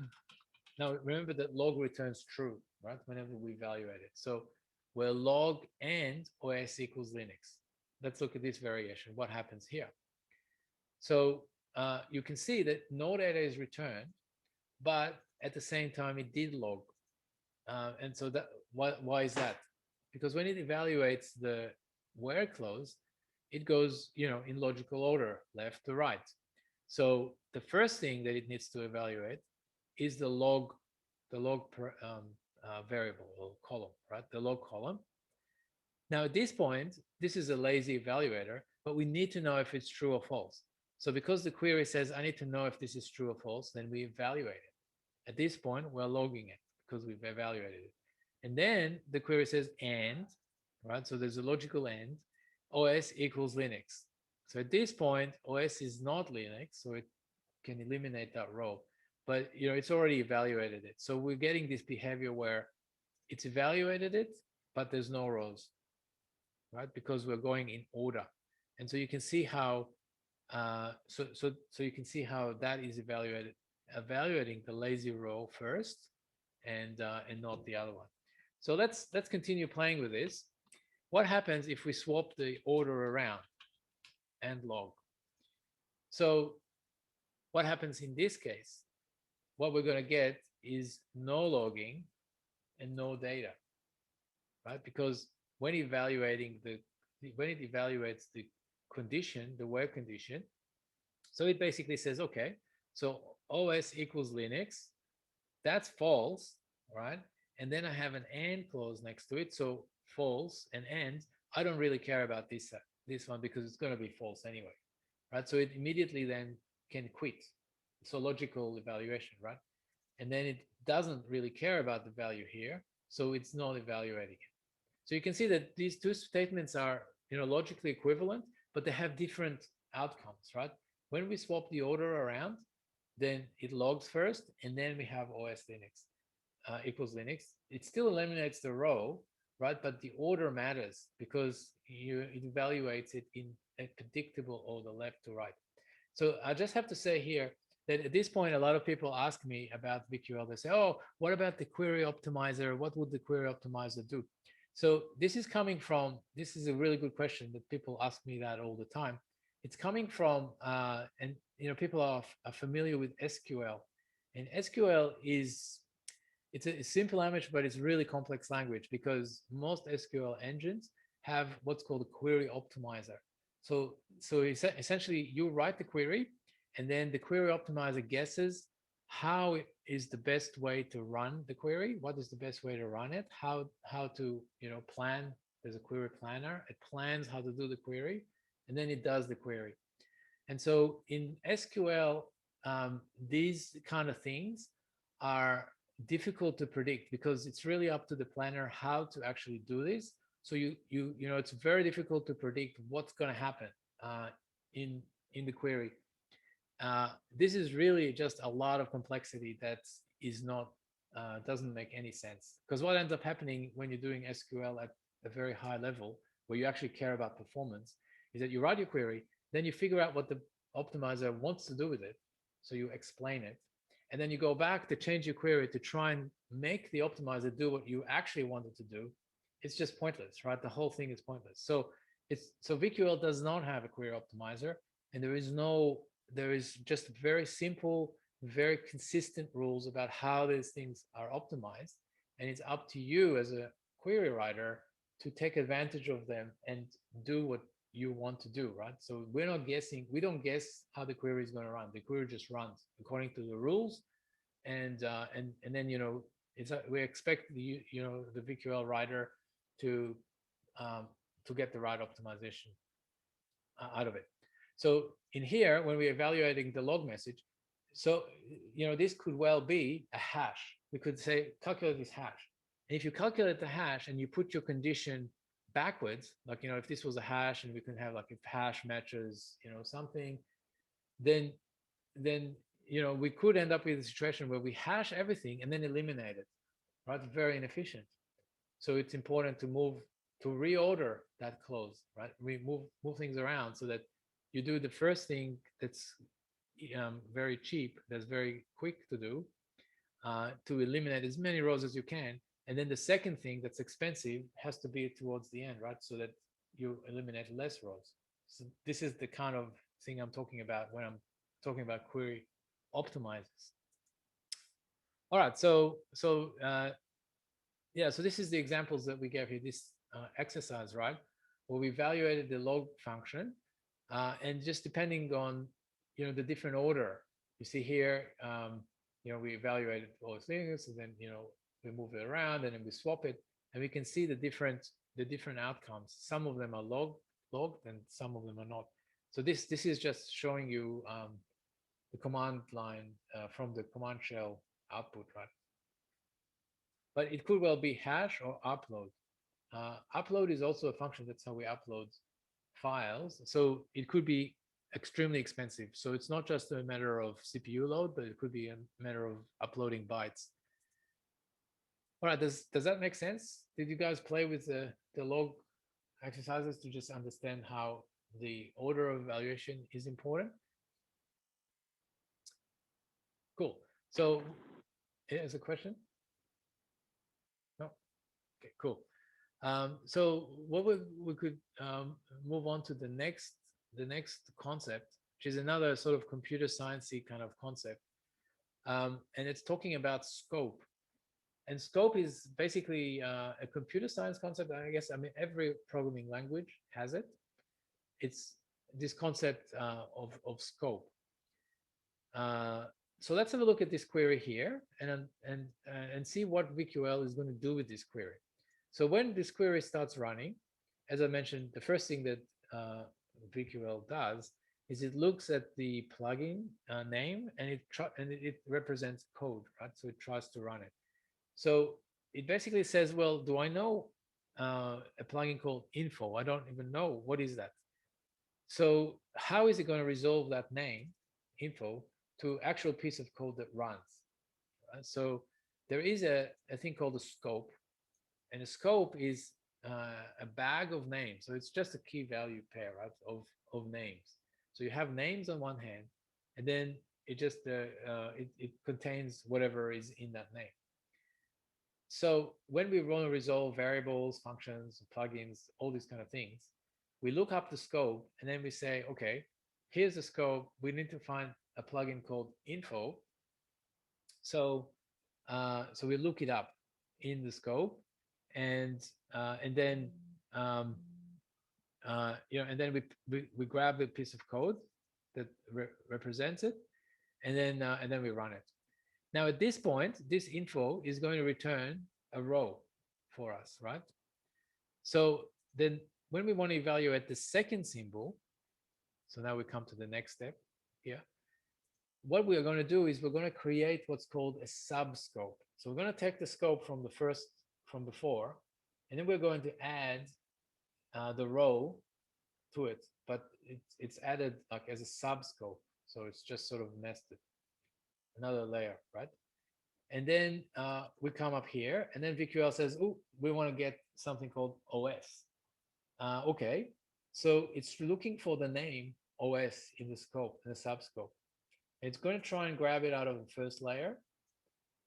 Now remember that log returns true, right, whenever we evaluate it. So where log and OS equals Linux. Let's look at this variation, what happens here. So you can see that no data is returned, but at the same time it did log. And so that why is that? Because when it evaluates the where clause, it goes, in logical order, left to right. So the first thing that it needs to evaluate is the log variable or column, right? The log column. Now at this point, this is a lazy evaluator, but we need to know if it's true or false. So because the query says I need to know if this is true or false, then we evaluate it. At this point, we're logging it because we've evaluated it. And then the query says and, right? So there's a logical and, OS equals Linux. So at this point, OS is not Linux, so it can eliminate that row. but it's already evaluated it. So we're getting this behavior where it's evaluated it, but there's no rows, right? Because we're going in order. And so you can see how so you can see how that is evaluating the lazy row first, and not the other one. So let's continue playing with this. What happens if we swap the order around and log? So what happens in this case? What we're going to get is no logging and no data, right? Because when evaluating when it evaluates the condition, the web condition, so it basically says, okay, so OS equals Linux, that's false, right? And then I have an and clause next to it, so false and and. I don't really care about this one because it's going to be false anyway, right? So it immediately then can quit. So logical evaluation, right? And then it doesn't really care about the value here, so it's not evaluating it. So you can see that these two statements are logically equivalent, but they have different outcomes, right? When we swap the order around, then it logs first, and then we have OS Linux equals Linux. It still eliminates the row, right? But the order matters because it evaluates it in a predictable order, left to right. So I just have to say here that at this point, a lot of people ask me about VQL. They say, oh, what about the query optimizer? What would the query optimizer do? So this is a really good question that people ask me that all the time. It's coming from, and people are familiar with SQL. And SQL it's a simple language, but it's really complex language because most SQL engines have what's called a query optimizer. So essentially you write the query, and then the query optimizer guesses how is the best way to run the query, what is the best way to run it, how to plan. There's a query planner. It plans how to do the query, and then it does the query. And so in SQL, these kind of things are difficult to predict because it's really up to the planner how to actually do this. So it's very difficult to predict what's going to happen in the query. This is really just a lot of complexity that is not doesn't make any sense, because what ends up happening when you're doing SQL at a very high level where you actually care about performance is that you write your query, then you figure out what the optimizer wants to do with it, so you explain it, and then you go back to change your query to try and make the optimizer do what you actually wanted to do. It's just pointless, right? The whole thing is pointless. So VQL does not have a query optimizer, and there is just very simple, very consistent rules about how these things are optimized, and it's up to you as a query writer to take advantage of them and do what you want to do, right? So we're not guessing. We don't guess how the query is going to run. The query just runs according to the rules, and then we expect the VQL writer to get the right optimization out of it. So in here, when we're evaluating the log message, so this could well be a hash. We could say calculate this hash. And if you calculate the hash and you put your condition backwards, like if this was a hash and we can have like if hash matches something, then we could end up with a situation where we hash everything and then eliminate it, right? Very inefficient. So it's important to reorder that clause, right? We move things around so that you do the first thing that's very cheap, that's very quick to do, to eliminate as many rows as you can. And then the second thing that's expensive has to be towards the end, right? So that you eliminate less rows. So this is the kind of thing I'm talking about when I'm talking about query optimizers. All right, so yeah, so this is the examples that we gave here, this exercise, right? Where we evaluated the log function, and just depending on the different order, you see here, we evaluated all things, and then we move it around, and then we swap it, and we can see the different outcomes. Some of them are logged, and some of them are not. So this is just showing you the command line from the command shell output, right? But it could well be hash or upload. Upload is also a function. That's how we upload files. So it could be extremely expensive. So it's not just a matter of CPU load, but it could be a matter of uploading bytes. All right, does that make sense? Did you guys play with the log exercises to just understand how the order of evaluation is important? Cool. So here's a question. No. Okay. Cool. So what we could move on to the next concept, which is another sort of computer sciencey kind of concept, and it's talking about scope. And scope is basically a computer science concept. I guess, I mean, every programming language has it. It's this concept of scope. So let's have a look at this query here and see what VQL is going to do with this query. So when this query starts running, as I mentioned, the first thing that VQL does is it looks at the plugin name and it represents code, right? So it tries to run it. So it basically says, well, do I know a plugin called info? I don't even know. What is that? So how is it going to resolve that name, info, to actual piece of code that runs? Right? So there is a thing called a scope, and a scope is a bag of names. So it's just a key value pair, right, of names. So you have names on one hand, and then it just it contains whatever is in that name. So when we want to resolve variables, functions, plugins, all these kind of things, we look up the scope and then we say, okay, here's the scope. We need to find a plugin called info. So so we look it up in the scope, and then and then we grab a piece of code that represents it, and then we run it. Now at this point, this info is going to return a row for us, right? So then when we want to evaluate the second symbol, so now we come to the next step here. What we are going to do is we're going to create what's called a subscope. So we're going to take the scope from before, and then we're going to add the row to it, but it's added like as a subscope. So it's just sort of nested, another layer, right? And then we come up here, and then VQL says, oh, we want to get something called OS. Okay, so it's looking for the name OS in the scope, in the subscope. It's going to try and grab it out of the first layer.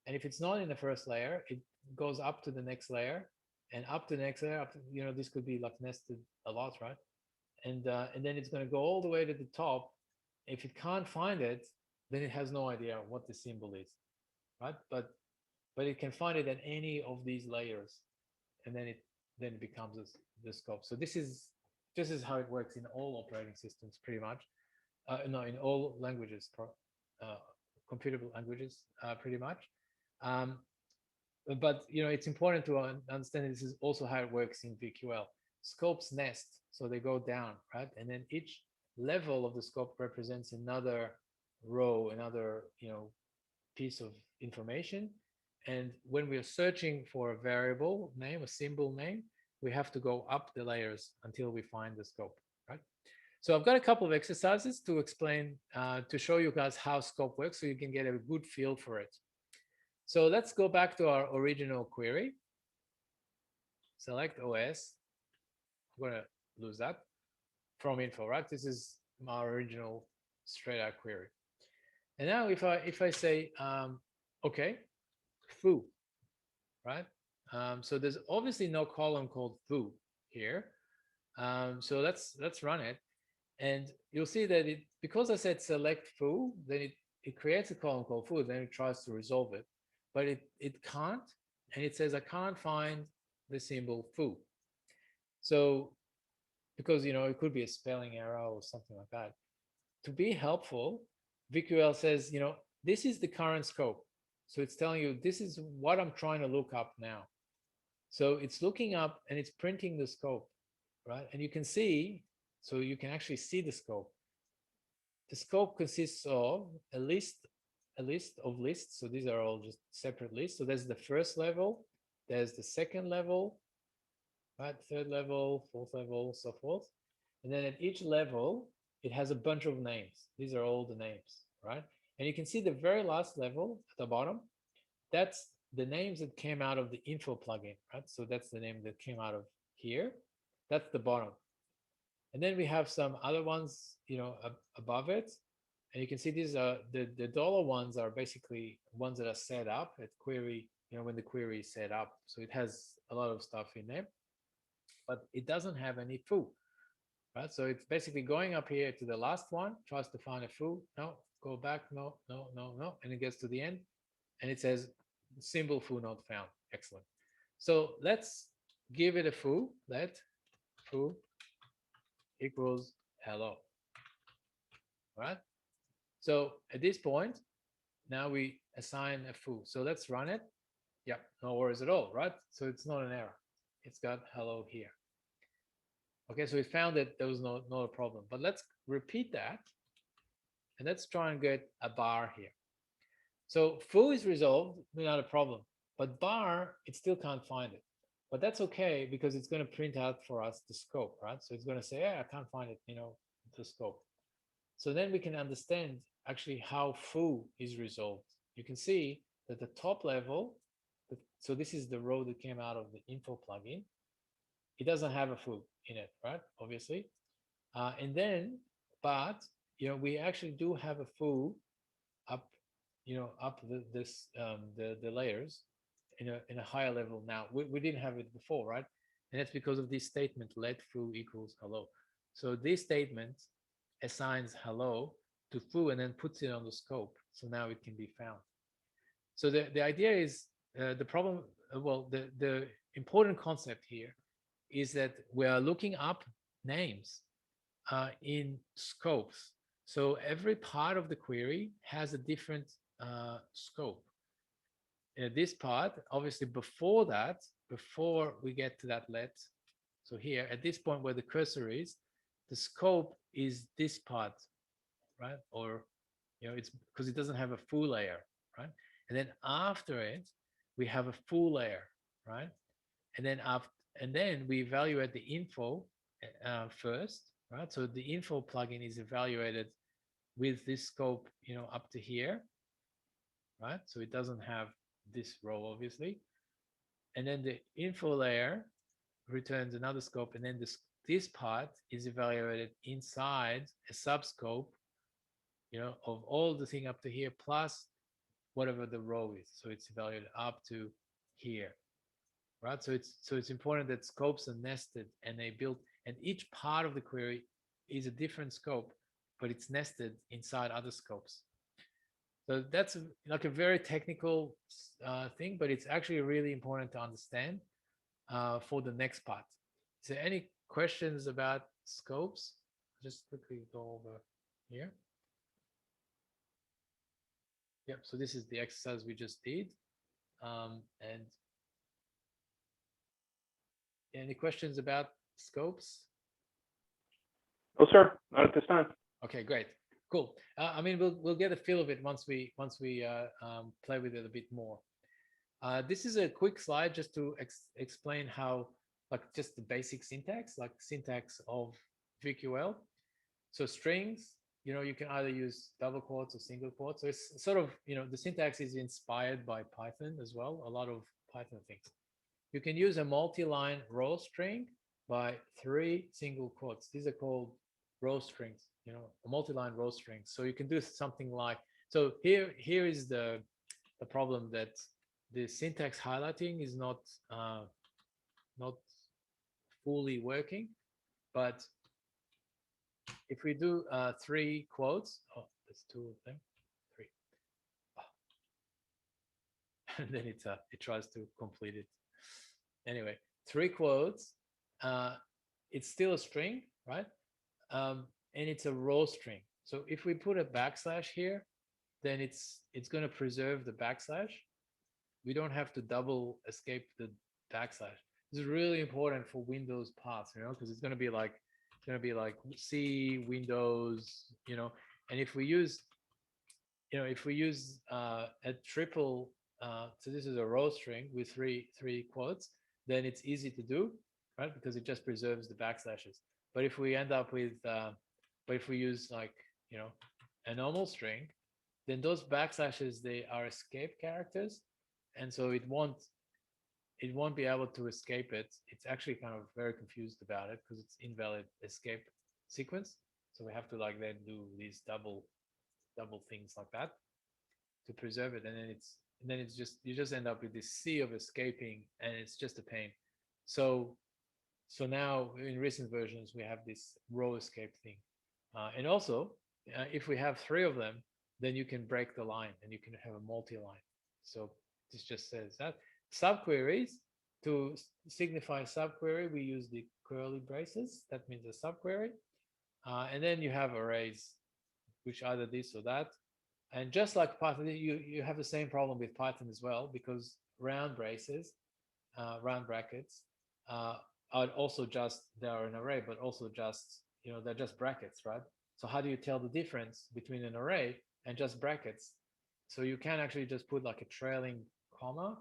And if it's not in the first layer, it goes up to the next layer and up to the next layer. Up to, this could be like nested a lot, right? And then it's going to go all the way to the top. If it can't find it, then it has no idea what the symbol is, right? But it can find it at any of these layers, and then it becomes the scope. So this is how it works in all operating systems, pretty much. No, in all languages, computable languages, pretty much. But it's important to understand that this is also how it works in VQL. Scopes nest, so they go down, right? And then each level of the scope represents another row, another piece of information. And when we are searching for a variable name, a symbol name, we have to go up the layers until we find the scope, right? So I've got a couple of exercises to explain, to show you guys how scope works, so you can get a good feel for it. So let's go back to our original query. Select OS. I'm going to lose that from info, right? This is my original straight out query. And now if I say, okay, foo, right? So there's obviously no column called foo here. So let's run it. And you'll see that because I said select foo, then it creates a column called foo, then it tries to resolve it. But it can't, and it says I can't find the symbol foo. So because it could be a spelling error or something like that. To be helpful, VQL says, this is the current scope. So it's telling you this is what I'm trying to look up now. So it's looking up and it's printing the scope, right? And you can see, so you can actually see the scope. The scope consists of a list of lists. So these are all just separate lists. So there's the first level, there's the second level, right? Third level, fourth level, so forth. And then at each level, it has a bunch of names. These are all the names, right? And you can see the very last level at the bottom, that's the names that came out of the info plugin, right? So that's the name that came out of here. That's the bottom. And then we have some other ones, above it. And you can see these are the dollar ones are basically ones that are set up at query, when the query is set up. So it has a lot of stuff in there, but it doesn't have any foo, right? So it's basically going up here to the last one, tries to find a foo. No, go back. No, no, no, no. And it gets to the end and it says symbol foo not found. Excellent. So let's give it a foo. Let foo equals hello. All right. So at this point, now we assign a foo. So let's run it. Yeah, no worries at all, right? So it's not an error. It's got hello here. Okay, so we found that there was not a problem. But let's repeat that. And let's try and get a bar here. So foo is resolved, not a problem. But bar, it still can't find it. But that's okay because it's going to print out for us the scope, right? So it's going to say, yeah, I can't find it, the scope. So then we can understand actually how foo is resolved. You can see that the top level, so this is the row that came out of the info plugin. It doesn't have a foo in it, right? Obviously. And then, but, we actually do have a foo up, up the layers in a higher level now. We didn't have it before, right? And that's because of this statement, let foo equals hello. So this statement assigns hello to foo and then puts it on the scope. So now it can be found. So the idea is the problem, the important concept here is that we are looking up names in scopes. So every part of the query has a different scope. This part, obviously before that, before we get to that let, so here at this point where the cursor is, the scope is this part, right? Or, it's because it doesn't have a foo layer, right? And then after it, we have a foo layer, right? And then we evaluate the info first, right? So the info plugin is evaluated with this scope, up to here, right? So it doesn't have this row, obviously. And then the info layer returns another scope, and then this part is evaluated inside a subscope, of all the thing up to here plus whatever the row is. So it's evaluated up to here, right? So it's important that scopes are nested and they build, and each part of the query is a different scope, but it's nested inside other scopes. So that's like a very technical thing, but it's actually really important to understand for the next part. Is there any questions about scopes? Just quickly go over here. Yep, so this is the exercise we just did. And any questions about scopes? No, sir, not at this time. Okay, great, cool. I mean, we'll get a feel of it once we play with it a bit more. This is a quick slide just to explain how, like, just the basic syntax, like syntax of VQL. So strings, you can either use double quotes or single quotes. So it's sort of, the syntax is inspired by Python as well, a lot of Python things. You can use a multi-line row string by 3 single quotes. These are called row strings, a multi-line row string. So you can do something like, so here is the problem that the syntax highlighting is not fully working, but if we do 3 quotes, there's 2 of them, 3, and then it tries to complete it. Anyway, 3 quotes, it's still a string, right? And it's a row string. So if we put a backslash here, then it's going to preserve the backslash. We don't have to double escape the backslash. This is really important for Windows paths, because it's going to be like C Windows, and if we use a triple, so this is a row string with three quotes, then it's easy to do, right? Because it just preserves the backslashes. But if we end up with But if we use like, a normal string, then those backslashes, they are escape characters. And so it won't be able to escape it. It's actually kind of very confused about it because it's invalid escape sequence. So we have to like then do these double things like that to preserve it. And then it's just, you just end up with this sea of escaping, and it's just a pain. So now in recent versions, we have this row escape thing. And also, if we have 3 of them, then you can break the line and you can have a multi-line. So this just says that. Subqueries, to signify subquery, we use the curly braces. That means a subquery. And then you have arrays, which either this or that. And just like Python, you have the same problem with Python as well, because round braces, round brackets, are also just, they are an array, but also just, they're just brackets, right? So how do you tell the difference between an array and just brackets? So you can actually just put like a trailing comma.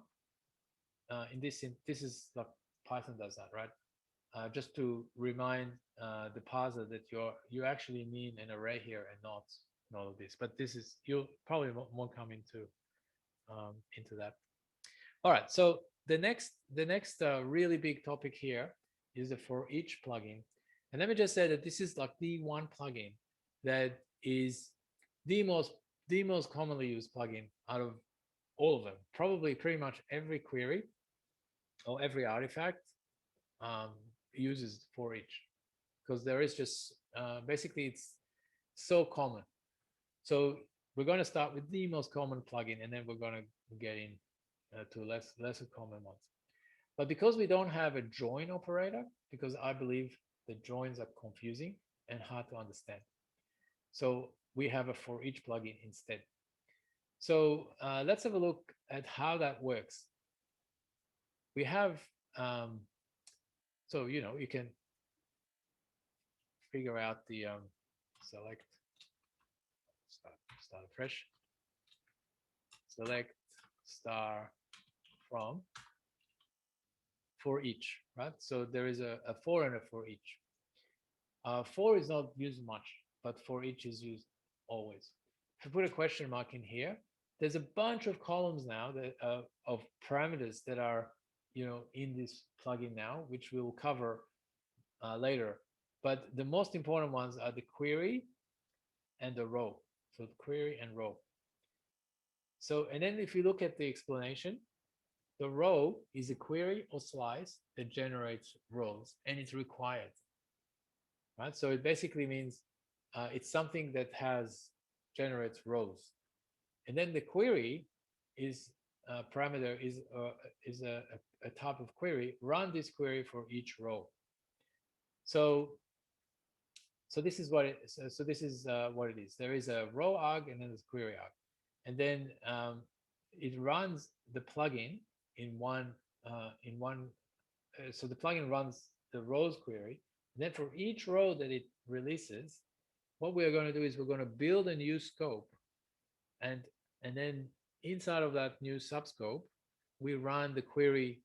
This is like Python does that, right? Just to remind the parser that you actually mean an array here and not all of this. But this is, you'll probably won't come into that. All right. So the next really big topic here is the for each plugin. And let me just say that this is like the one plugin that is the most commonly used plugin out of all of them. Probably pretty much every query or every artifact uses for each, because there is just basically it's so common. So we're going to start with the most common plugin, and then we're going to get in to lesser common ones. But because we don't have a join operator, because I believe the joins are confusing and hard to understand, so we have a for each plugin instead. So let's have a look at how that works. We have, so, you can figure out the select, start fresh, select star from for each, right? So there is a for and a for each. For is not used much, but for each is used always. If you put a question mark in here, there's a bunch of columns now that of parameters that are in this plugin now, which we'll cover later. But the most important ones are the query and the row. So the query and row. So, and then if you look at the explanation, the row is a query or slice that generates rows, and it's required, right? So it basically means it's something that generates rows. And then the query is parameter is a type of query. Run this query for each row. So this is what it is. So this is what it is. There is a row arg and then there's query arg, and then it runs the plugin in one. So the plugin runs the rows query, and then for each row that it releases, what we are going to do is we're going to build a new scope, and then inside of that new subscope, we run the query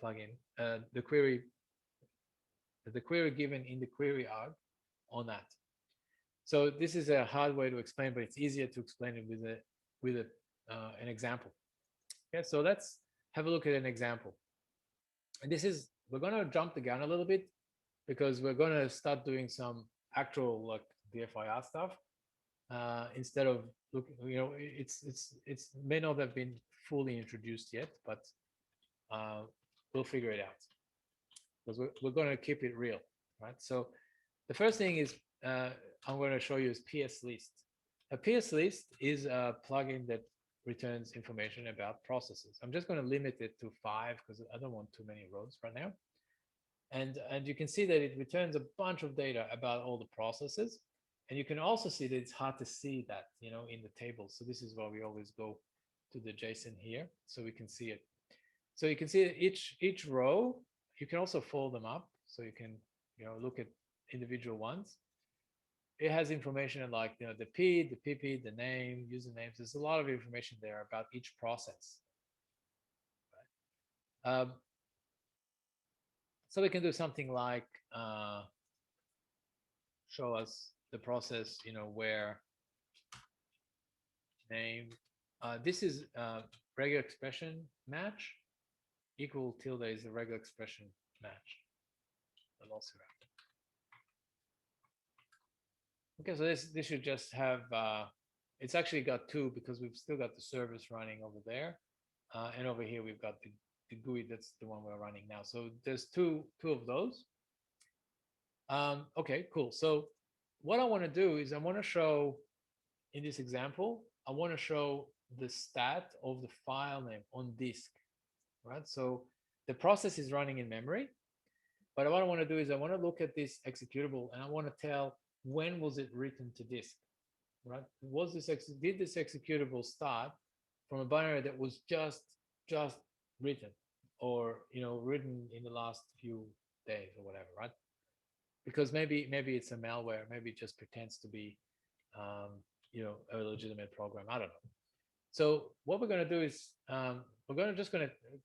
plugin, the query given in the query arg on that. So this is a hard way to explain, but it's easier to explain it with an example. Okay, so let's have a look at an example. And we're going to jump the gun a little bit, because we're going to start doing some actual like DFIR stuff instead of looking. It's may not have been fully introduced yet, but we'll figure it out, because we're going to keep it real, right? So the first thing is I'm going to show you is PS list. A PS list is a plugin that returns information about processes. I'm just going to limit it to 5 because I don't want too many rows right now. And you can see that it returns a bunch of data about all the processes. And you can also see that it's hard to see that, in the table. So this is why we always go to the JSON here, so we can see it. So you can see each row. You can also fold them up, so you can look at individual ones. It has information like the P, the PP, the name, usernames. There's a lot of information there about each process. Right? So we can do something like show us the process, where name, this is regular expression match equal tilde is a regular expression match. Velociraptor. Okay, so this should just have, it's actually got two because we've still got the service running over there. And over here, we've got the GUI, that's the one we're running now. So there's two of those. Okay, cool. So what I want to do is I want to show, in this example, I want to show the stat of the file name on disk, right? So the process is running in memory, but what I want to do is I want to look at this executable and I want to tell when was it written to disk, right? Did this executable start from a binary that was just written, or written in the last few days or whatever, right? Because maybe it's a malware, maybe it just pretends to be a legitimate program. I don't know. So what we're going to do is we're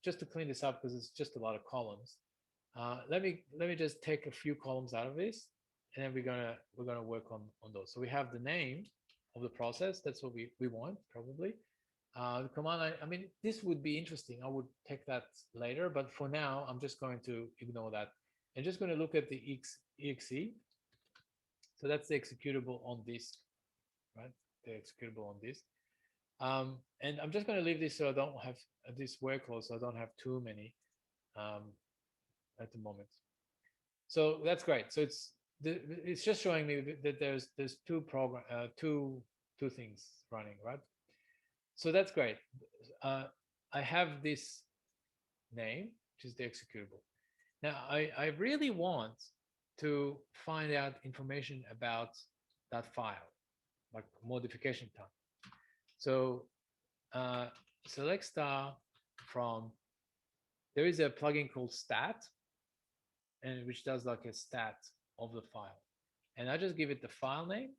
just to clean this up because it's just a lot of columns. Let me just take a few columns out of this, and then we're gonna work on those. So we have the name of the process. That's what we want probably. The command line, I mean, this would be interesting. I would take that later, but for now, I'm just going to ignore that. I'm just going to look at the exe. So that's the executable on disk, right? The executable on disk. And I'm just going to leave this so I don't have this workload, so I don't have too many at the moment. So that's great. So it's just showing me that there's two things running, right? So that's great. I have this name, which is the executable. Now I really want to find out information about that file, like modification time. So select star from, there is a plugin called stat, and which does like a stat of the file. And I just give it the file name,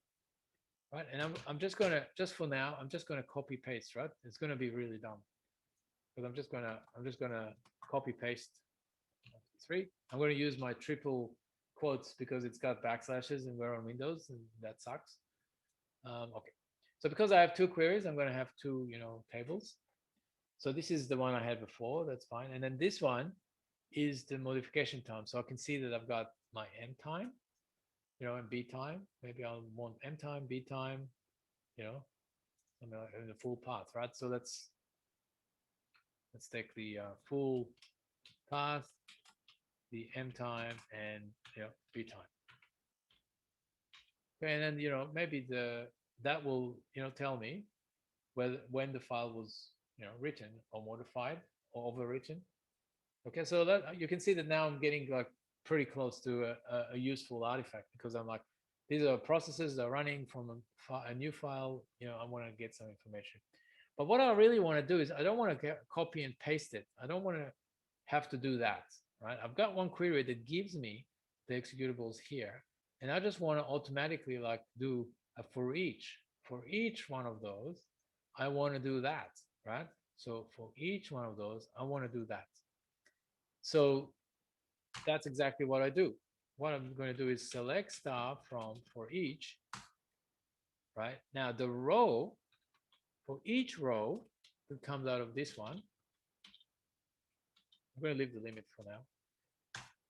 right? And I'm just gonna, just for now, I'm just gonna copy paste, right? It's gonna be really dumb. Because I'm just gonna copy paste 3. I'm gonna use my triple quotes because it's got backslashes and we're on Windows and that sucks. Okay. So because I have two queries, I'm going to have two, tables. So this is the one I had before. That's fine. And then this one is the modification time. So I can see that I've got my M time, and B time. Maybe I'll want M time, B time, in the full path, right? So let's take the full path, the M time, and B time. Okay, and then maybe that will tell me when the file was written or modified or overwritten. Okay, so that you can see that now I'm getting like pretty close to a useful artifact, because I'm like, these are processes that are running from a new file. I want to get some information. But what I really want to do is I don't want to copy and paste it. I don't want to have to do that, right? I've got one query that gives me the executables here, and I just want to automatically like do a for each one of those. I want to do that, right? So for each one of those, I want to do that. So that's exactly what I do. What I'm going to do is select star from for each, right? Now the row, for each row that comes out of this one, I'm going to leave the limit for now.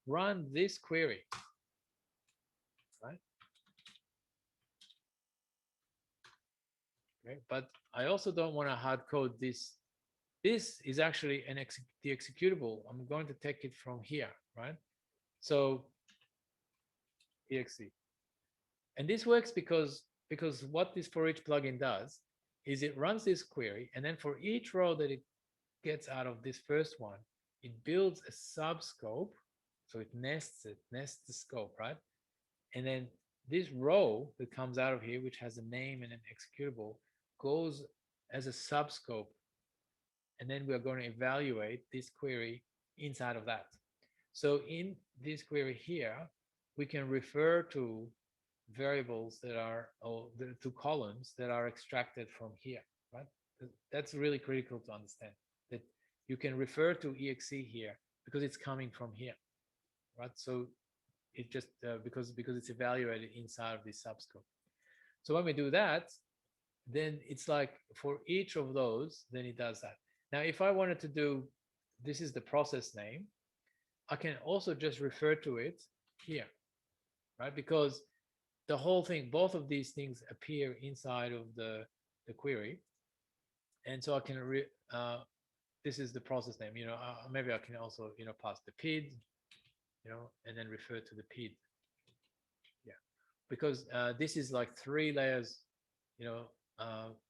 Run this query, right? Okay, but I also don't want to hard code this. This is actually the executable. I'm going to take it from here, right? So exe. And this works because what this for each plugin does is it runs this query, and then for each row that it gets out of this first one, it builds a subscope. So it nests the scope, right? And then this row that comes out of here, which has a name and an executable, goes as a subscope. And then we're going to evaluate this query inside of that. So in this query here, we can refer to variables that are, or to columns that are extracted from here, right? That's really critical to understand, that you can refer to exe here because it's coming from here, right? So it just because it's evaluated inside of this subscope. So when we do that, then it's like for each of those, then it does that. Now, if I wanted to do, this is the process name, I can also just refer to it here, right? Because the whole thing, both of these things appear inside of the query. And so I can, this is the process name, maybe I can also, pass the PID, and then refer to the PID. Yeah, because this is like 3 layers,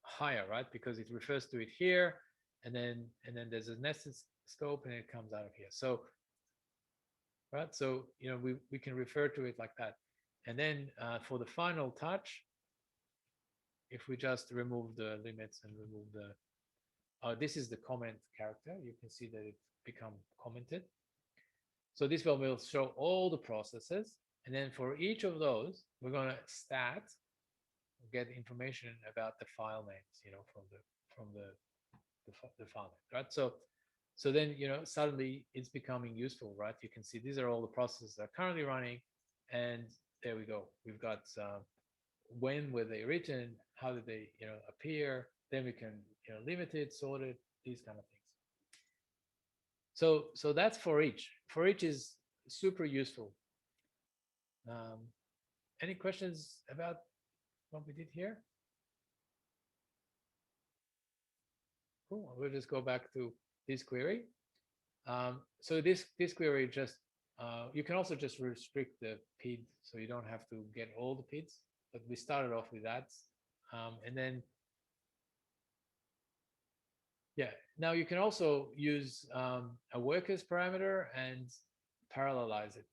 higher, right? Because it refers to it here, and then there's a nested scope, and it comes out of here. So, right? So, we can refer to it like that. And then for the final touch, if we just remove the limits and remove the, this is the comment character. You can see that it's become commented. So this will show all the processes. And then for each of those, we're going to stat, get information about the file names, from the file name, right? So then, suddenly it's becoming useful, right? You can see these are all the processes that are currently running. And there we go. We've got when were they written, how did they appear, then we can limit it, sort it, these kind of things. So that's for each is super useful. Any questions about what we did here? Cool. We'll just go back to this query. So this query just you can also just restrict the PID, so you don't have to get all the PIDs, but we started off with that. And then, yeah, now you can also use a workers parameter and parallelize it.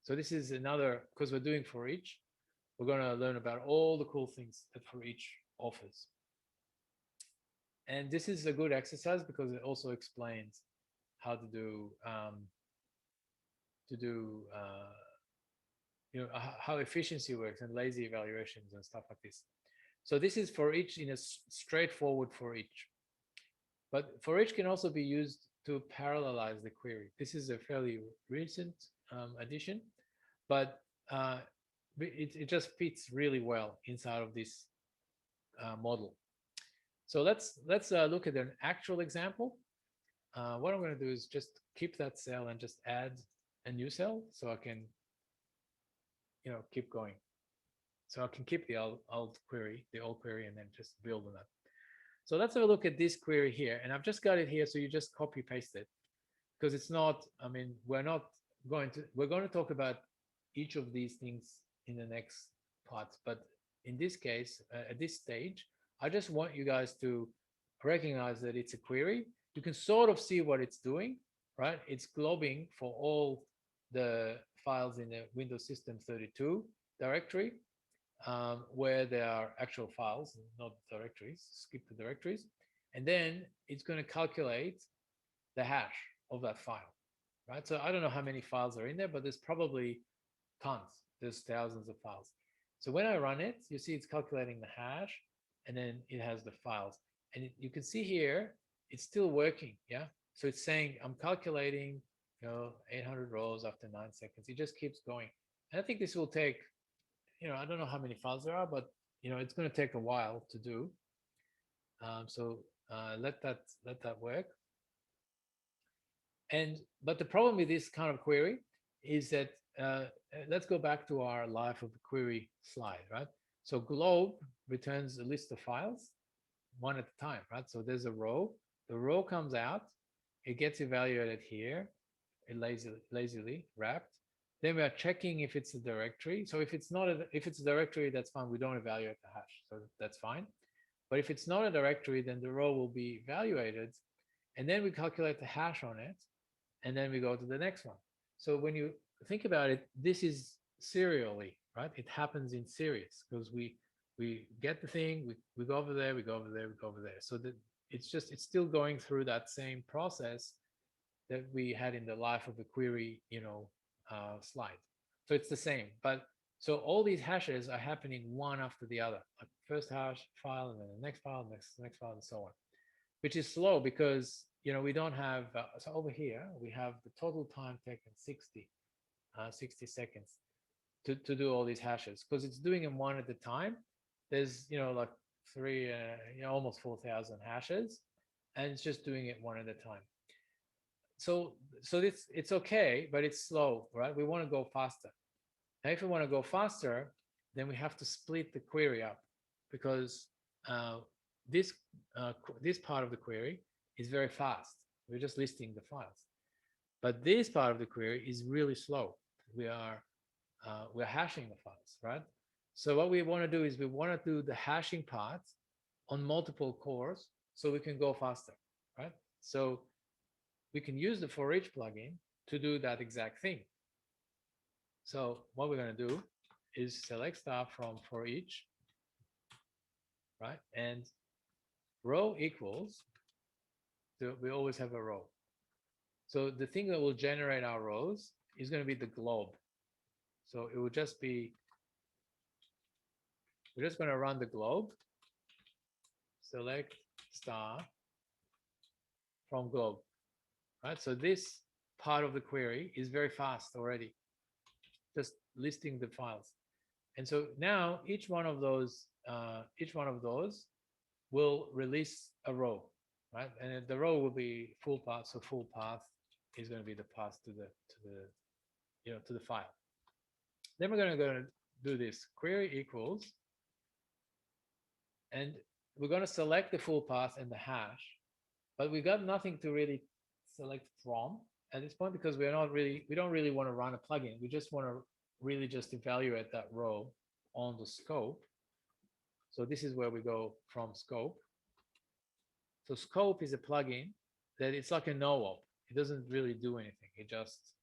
So this is another, because we're doing for each, we're going to learn about all the cool things that for each offers. And this is a good exercise because it also explains how to do how efficiency works and lazy evaluations and stuff like this. So this is for each in a straightforward for each. But for each can also be used to parallelize the query. This is a fairly recent addition, but it just fits really well inside of this model. So let's look at an actual example. What I'm going to do is just keep that cell and just add a new cell so I can keep going. So I can keep the old query, and then just build on that. So let's have a look at this query here. And I've just got it here. So you just copy paste it, because it's not, we're going to talk about each of these things in the next parts. But in this case, at this stage, I just want you guys to recognize that it's a query. You can sort of see what it's doing, right? It's globbing for all the files in the Windows System 32 directory, where there are actual files, not directories. Skip the directories. And then it's going to calculate the hash of that file, right? So I don't know how many files are in there, but there's probably tons. There's thousands of files. So when I run it, you see it's calculating the hash, and then it has the files. And you can see here, it's still working, yeah? So it's saying, I'm calculating, 800 rows after 9 seconds. It just keeps going. And I think this will take, I don't know how many files there are, but, it's going to take a while to do. So let that work. But the problem with this kind of query is that, let's go back to our life of the query slide, right? So globe returns a list of files, one at a time, right? So there's a row, the row comes out, it gets evaluated here, it lazily wrapped. Then we are checking if it's a directory. So if it's a directory, that's fine. We don't evaluate the hash, so that's fine. But if it's not a directory, then the row will be evaluated, and then we calculate the hash on it, and then we go to the next one. So when you think about it, this is serially, right? It happens in series, because we get the thing, we go over there, we go over there, we go over there. So that it's still going through that same process that we had in the life of the query, slide. So it's the same, but so all these hashes are happening one after the other, like first hash file, and then the next file, next file, and so on, which is slow because, we don't have, so over here, we have the total time taken 60 seconds. to do all these hashes, because it's doing them one at a time. There's like three, almost 4,000 hashes, and it's just doing it one at a time. So it's okay, but it's slow, right? We want to go faster. Now, if we want to go faster, then we have to split the query up, because this part of the query is very fast. We're just listing the files, but this part of the query is really slow. We're hashing the files, right? So what we want to do is we want to do the hashing part on multiple cores so we can go faster, right? So we can use the for each plugin to do that exact thing. So what we're going to do is select star from for each, right? And row equals, so we always have a row. So the thing that will generate our rows is going to be the globe. So it will just be, we're just going to run the globe, select star from globe, right? So this part of the query is very fast already, just listing the files. And so now each one of those will release a row, right? And the row will be full path. So full path is going to be the path to the file. Then we're going to go and do this query equals, and we're going to select the full path and the hash, but we got nothing to really select from at this point, because we don't really want to run a plugin. We just want to really just evaluate that row on the scope. So this is where we go from scope. So scope is a plugin that it's like a no-op. It doesn't really do anything. It just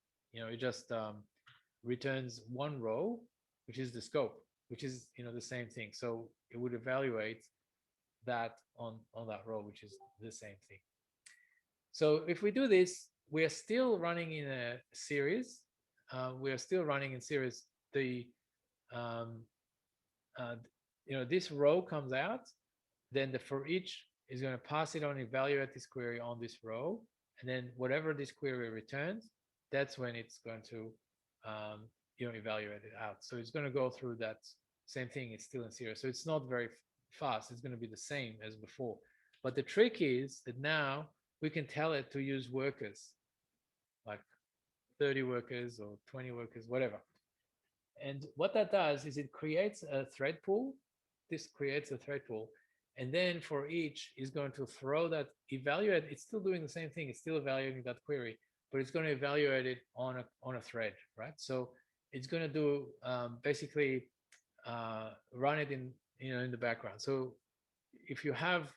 returns one row, which is the scope, which is the same thing. So it would evaluate that on that row, which is the same thing. So if we do this, we are still running in a series. We are still running in series. This row comes out, then the for each is going to pass it on, evaluate this query on this row, and then whatever this query returns, that's when it's going to evaluate it out. So it's going to go through that same thing. It's still in series, so it's not very fast. It's going to be the same as before, but the trick is that now we can tell it to use workers, like 30 workers or 20 workers, whatever. And what that does is it creates a thread pool. This creates a thread pool, and then for each is going to throw that evaluate. It's still doing the same thing. It's still evaluating that query, but it's going to evaluate it on a thread, right? So it's going to do basically run it in the background. So if you have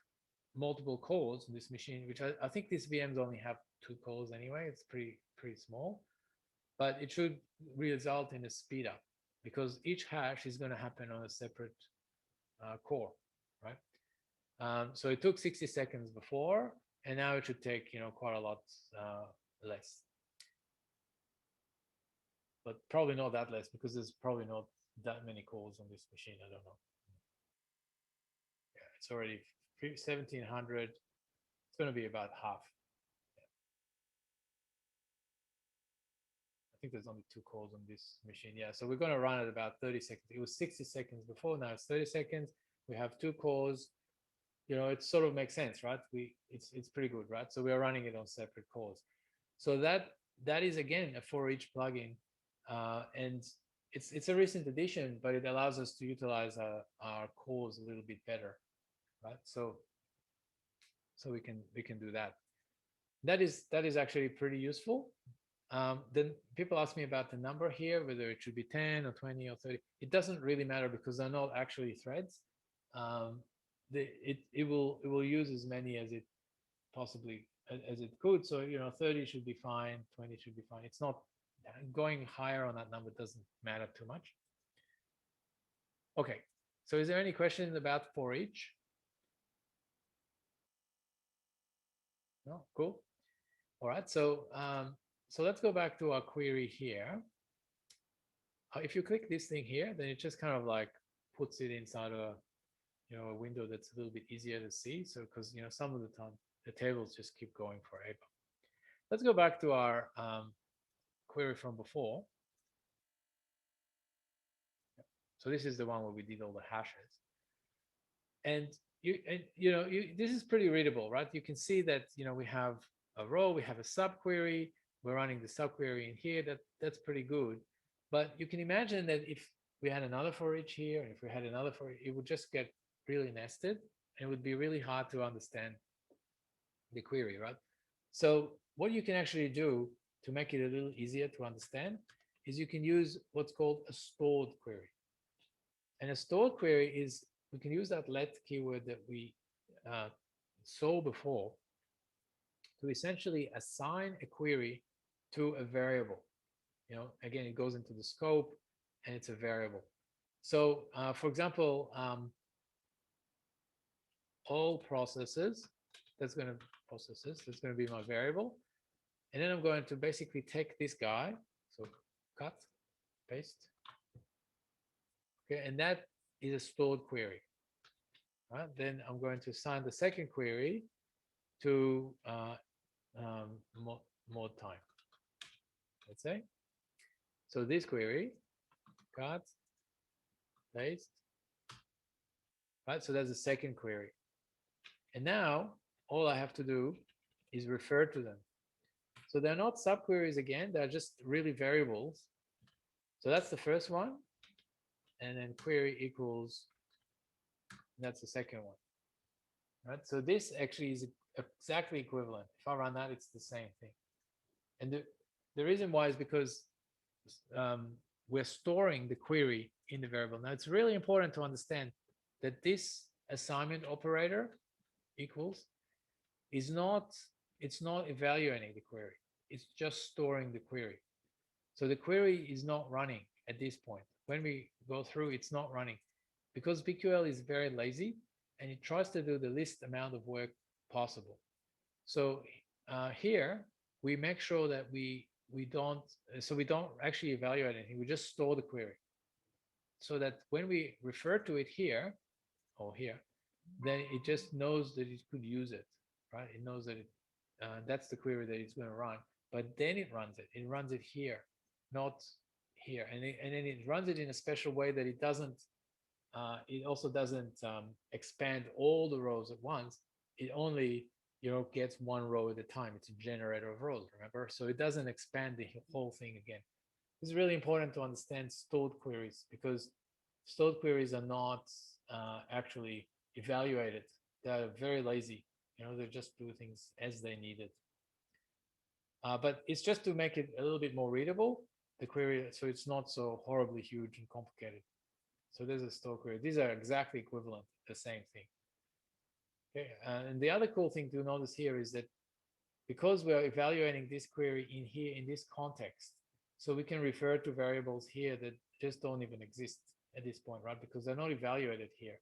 multiple cores in this machine, which I think these VMs only have 2 cores anyway, it's pretty small, but it should result in a speed up, because each hash is going to happen on a separate core, right? So it took 60 seconds before, and now it should take quite a lot less, but probably not that less, because there's probably not that many cores on this machine. I don't know. Yeah, it's already 1700. It's going to be about half. I think there's only 2 cores on this machine. Yeah, so we're going to run at about 30 seconds. It was 60 seconds before, now it's 30 seconds. We have 2 cores. It sort of makes sense, right? It's pretty good, right? So we are running it on separate cores. So that is again a for each plugin, and it's a recent addition, but it allows us to utilize our cores a little bit better, right? So we can do that. That is actually pretty useful. Then people ask me about the number here, whether it should be 10 or 20 or 30. It doesn't really matter, because they're not actually threads. It will use as many as it possibly as it could. So 30 should be fine, 20 should be fine. It's not going higher on that number, doesn't matter too much. Okay, so is there any questions about for each? No, cool. All right, so let's go back to our query here. If you click this thing here, then it just kind of like puts it inside a a window that's a little bit easier to see. So because some of the time the tables just keep going forever. Let's go back to our query from before. So this is the one where we did all the hashes. And this is pretty readable, right? You can see that, we have a row, we have a subquery, we're running the subquery in here. That's pretty good. But you can imagine that if we had another for each here, and if we had another for each, it would just get really nested, and it would be really hard to understand the query, right? So what you can actually do to make it a little easier to understand is you can use what's called a stored query. And a stored query is, we can use that let keyword that we saw before to essentially assign a query to a variable. Again, it goes into the scope and it's a variable. So for example, all processes, that's going to be my variable. And then I'm going to basically take this guy. So cut, paste. Okay, and that is a stored query. Right? Then I'm going to assign the second query to mod time, let's say. So this query, cut, paste. Right, so that's the second query. And now all I have to do is refer to them. So they're not subqueries again, they're just really variables. So that's the first one. And then query equals, that's the second one. Right, so this actually is exactly equivalent. If I run that, it's the same thing. And the reason why is because we're storing the query in the variable. Now it's really important to understand that this assignment operator equals it's not evaluating the query. It's just storing the query. So the query is not running at this point. When we go through, it's not running because VQL is very lazy and it tries to do the least amount of work possible. So here we make sure that we don't actually evaluate anything. We just store the query so that when we refer to it here or here, then it just knows that it could use it, right? It knows that that's the query that it's going to run, but then it runs it. It runs it here, not here, and then it runs it in a special way that it doesn't. It also doesn't expand all the rows at once. It only gets one row at a time. It's a generator of rows, remember? So it doesn't expand the whole thing again. It's really important to understand stored queries because stored queries are not actually evaluated. They're very lazy. They just do things as they need it. But it's just to make it a little bit more readable, the query, so it's not so horribly huge and complicated. So there's a stored query. These are exactly equivalent, the same thing. Okay, and the other cool thing to notice here is that because we're evaluating this query in here in this context, so we can refer to variables here that just don't even exist at this point, right? Because they're not evaluated here.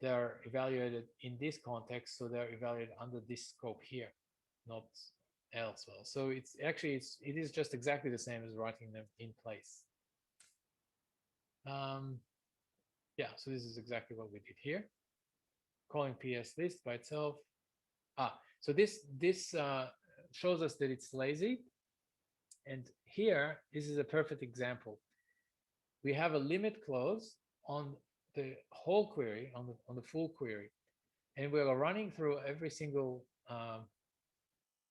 They're evaluated in this context, so they're evaluated under this scope here, not elsewhere. So it is just exactly the same as writing them in place. Yeah, so this is exactly what we did here. Calling PS list by itself. So this shows us that it's lazy. And here, this is a perfect example. We have a limit clause on the whole query, on the full query, and we are running through every single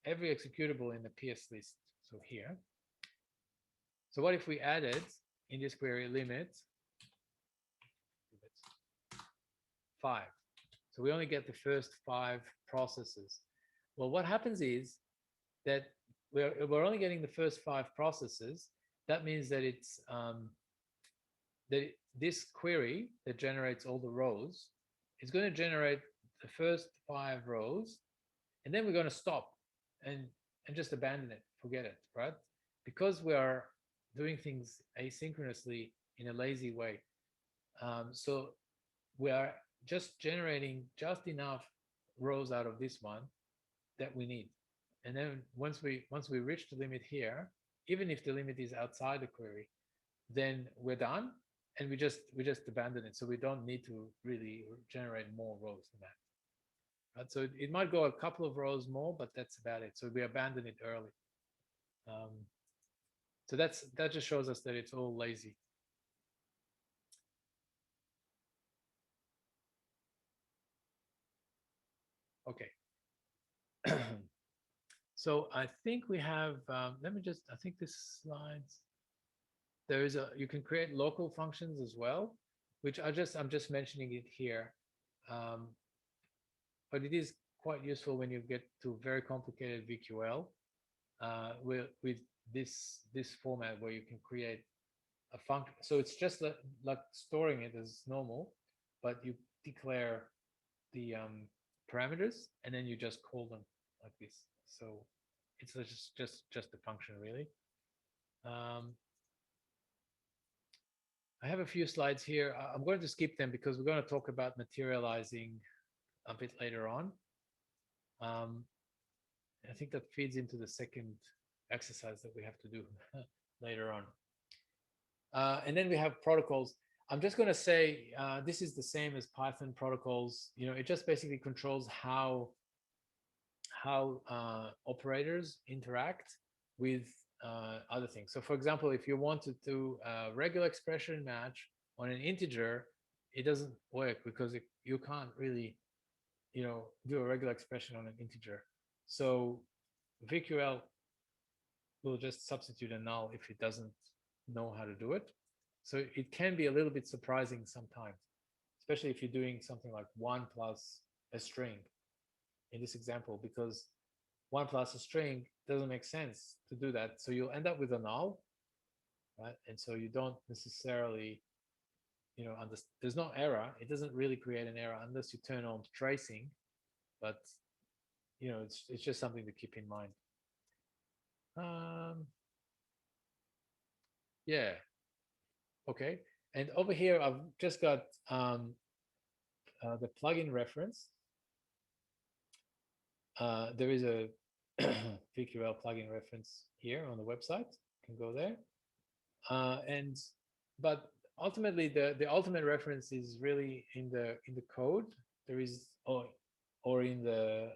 every executable in the PS list. So here. So what if we added in this query limit 5? So we only get the first 5 processes. Well, what happens is that we're only getting the first 5 processes. That means that it's this query that generates all the rows is going to generate the first 5 rows, and then we're going to stop and just abandon it, forget it, right? Because we are doing things asynchronously in a lazy way. So we are just generating just enough rows out of this one that we need. And then once we reach the limit here, even if the limit is outside the query, then we're done and we just abandon it. So we don't need to really generate more rows than that. Right? So it might go a couple of rows more, but that's about it. So we abandon it early. So that just shows us that it's all lazy. Okay. So I think we have, let me just, I think this slides, there is you can create local functions as well, which I'm just mentioning it here. But it is quite useful when you get to very complicated VQL with this format where you can create a function. So it's just like storing it as normal, but you declare the parameters and then you just call them like this. So it's just a function really. I have a few slides here. I'm going to skip them because we're going to talk about materializing a bit later on. I think that feeds into the second exercise that we have to do later on. And then we have protocols. I'm just going to say this is the same as Python protocols. You know, it just basically controls how operators interact with other things. So for example, if you wanted to regular expression match on an integer, it doesn't work because you can't really, you know, do a regular expression on an integer. So VQL will just substitute a null if it doesn't know how to do it. So it can be a little bit surprising sometimes, especially if you're doing something like 1 plus a string in this example, because 1 plus a string doesn't make sense to do that. So you'll end up with a null, right? And so you don't necessarily, you know, there's no error. It doesn't really create an error unless you turn on tracing, but you know, it's just something to keep in mind. Yeah. Okay. And over here, I've just got the plugin reference. There is a VQL plugin reference here on the website. You can go there. But ultimately, the ultimate reference is really in the code. There is or in the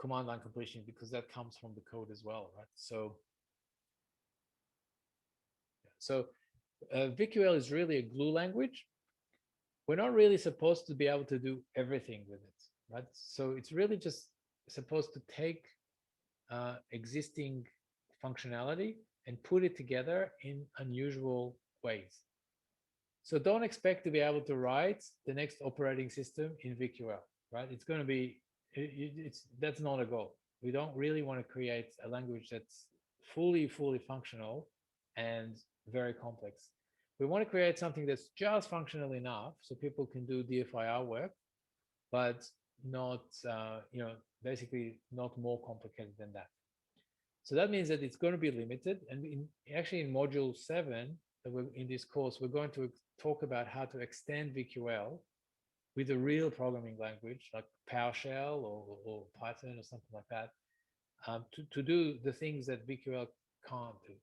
command line completion, because that comes from the code as well, right? So VQL is really a glue language. We're not really supposed to be able to do everything with it, right? So it's really just supposed to take existing functionality and put it together in unusual ways. So don't expect to be able to write the next operating system in VQL, right? It's going to be, that's not a goal. We don't really want to create a language that's fully functional and very complex. We want to create something that's just functional enough so people can do DFIR work, but not, you know, basically not more complicated than that. So that means that it's going to be limited. And actually in module 7, in this course, we're going to talk about how to extend VQL with a real programming language like PowerShell or Python or something like that, to do the things that VQL can't do.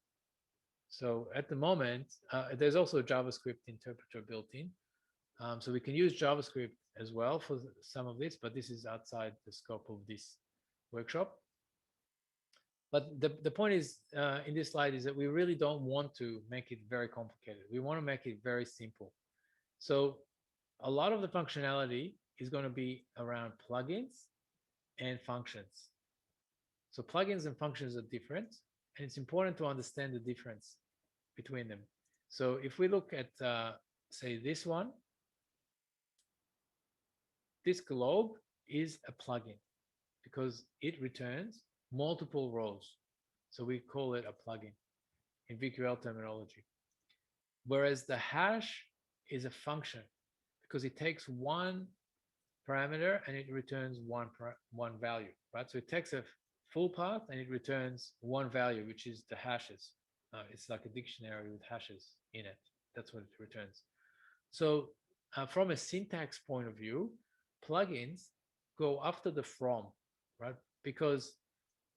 So at the moment, there's also a JavaScript interpreter built in. So we can use JavaScript as well for some of this, but this is outside the scope of this workshop. But the point is, in this slide, is that we really don't want to make it very complicated. We want to make it very simple. So a lot of the functionality is going to be around plugins and functions. So plugins and functions are different, and it's important to understand the difference between them. So if we look at, say, this one, this globe is a plugin because it returns multiple rows. So we call it a plugin in VQL terminology. Whereas the hash is a function because it takes one parameter and it returns one value, right? So it takes a full path and it returns one value, which is the hashes. It's like a dictionary with hashes in it. That's what it returns. So from a syntax point of view, plugins go after the from, right? Because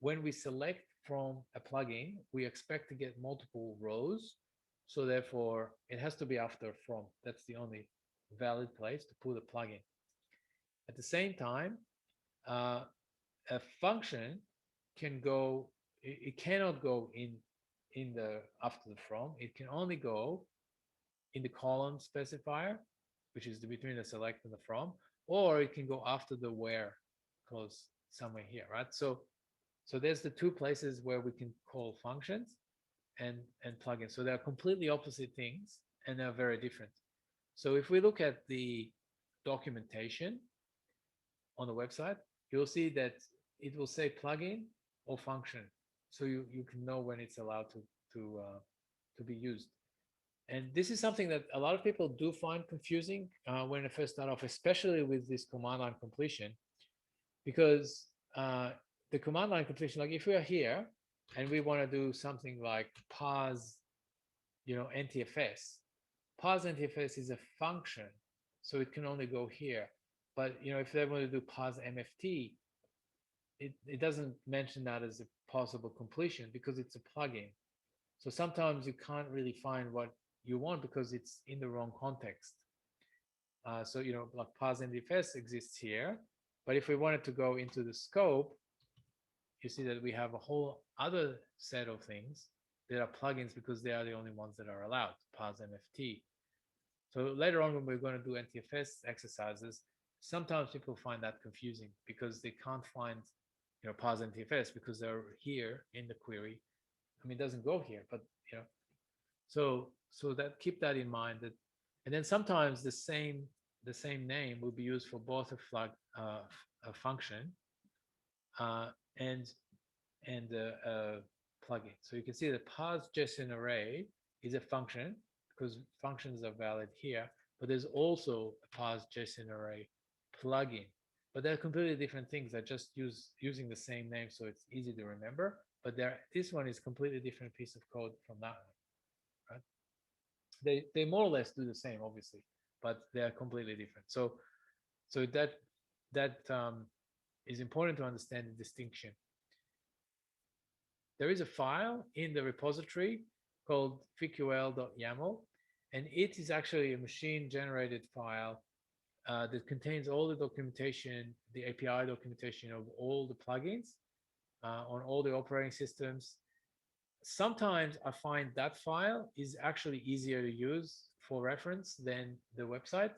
when we select from a plugin, we expect to get multiple rows. So therefore, it has to be after from. That's the only valid place to put a plugin. At the same time, a function can go, it cannot go in the after the from. It can only go in the column specifier which is between the select and the from, or it can go after the where clause somewhere here, right? So there's the two places where we can call functions and plugins. So they're completely opposite things and they're very different. So if we look at the documentation on the website, you'll see that it will say plugin or function. So you can know when it's allowed to be used. And this is something that a lot of people do find confusing when they first start off, especially with this command line completion, because the command line completion, like if we are here and we want to do something like parse, NTFS, parse NTFS is a function, so it can only go here. But if they want to do parse MFT, it doesn't mention that as a possible completion because it's a plugin. So sometimes you can't really find what you want because it's in the wrong context. So like parse NTFS exists here, but if we wanted to go into the scope, you see that we have a whole other set of things that are plugins because they are the only ones that are allowed, parse MFT. So later on when we're going to do NTFS exercises, sometimes people find that confusing because they can't find parse NTFS because they're here in the query. I mean, it doesn't go here, but so that keep that in mind. That, and then sometimes the same name will be used for both a function and a plugin. So you can see that parse JSON array is a function because functions are valid here, but there's also a parse JSON array plugin. But they're completely different things. They're just using the same name, so it's easy to remember. But this one is completely different piece of code from that one, right? They more or less do the same, obviously, but they're completely different. So that is important to understand the distinction. There is a file in the repository called VQL.yaml, and it is actually a machine-generated file that contains all the documentation, the API documentation of all the plugins on all the operating systems. Sometimes I find that file is actually easier to use for reference than the website,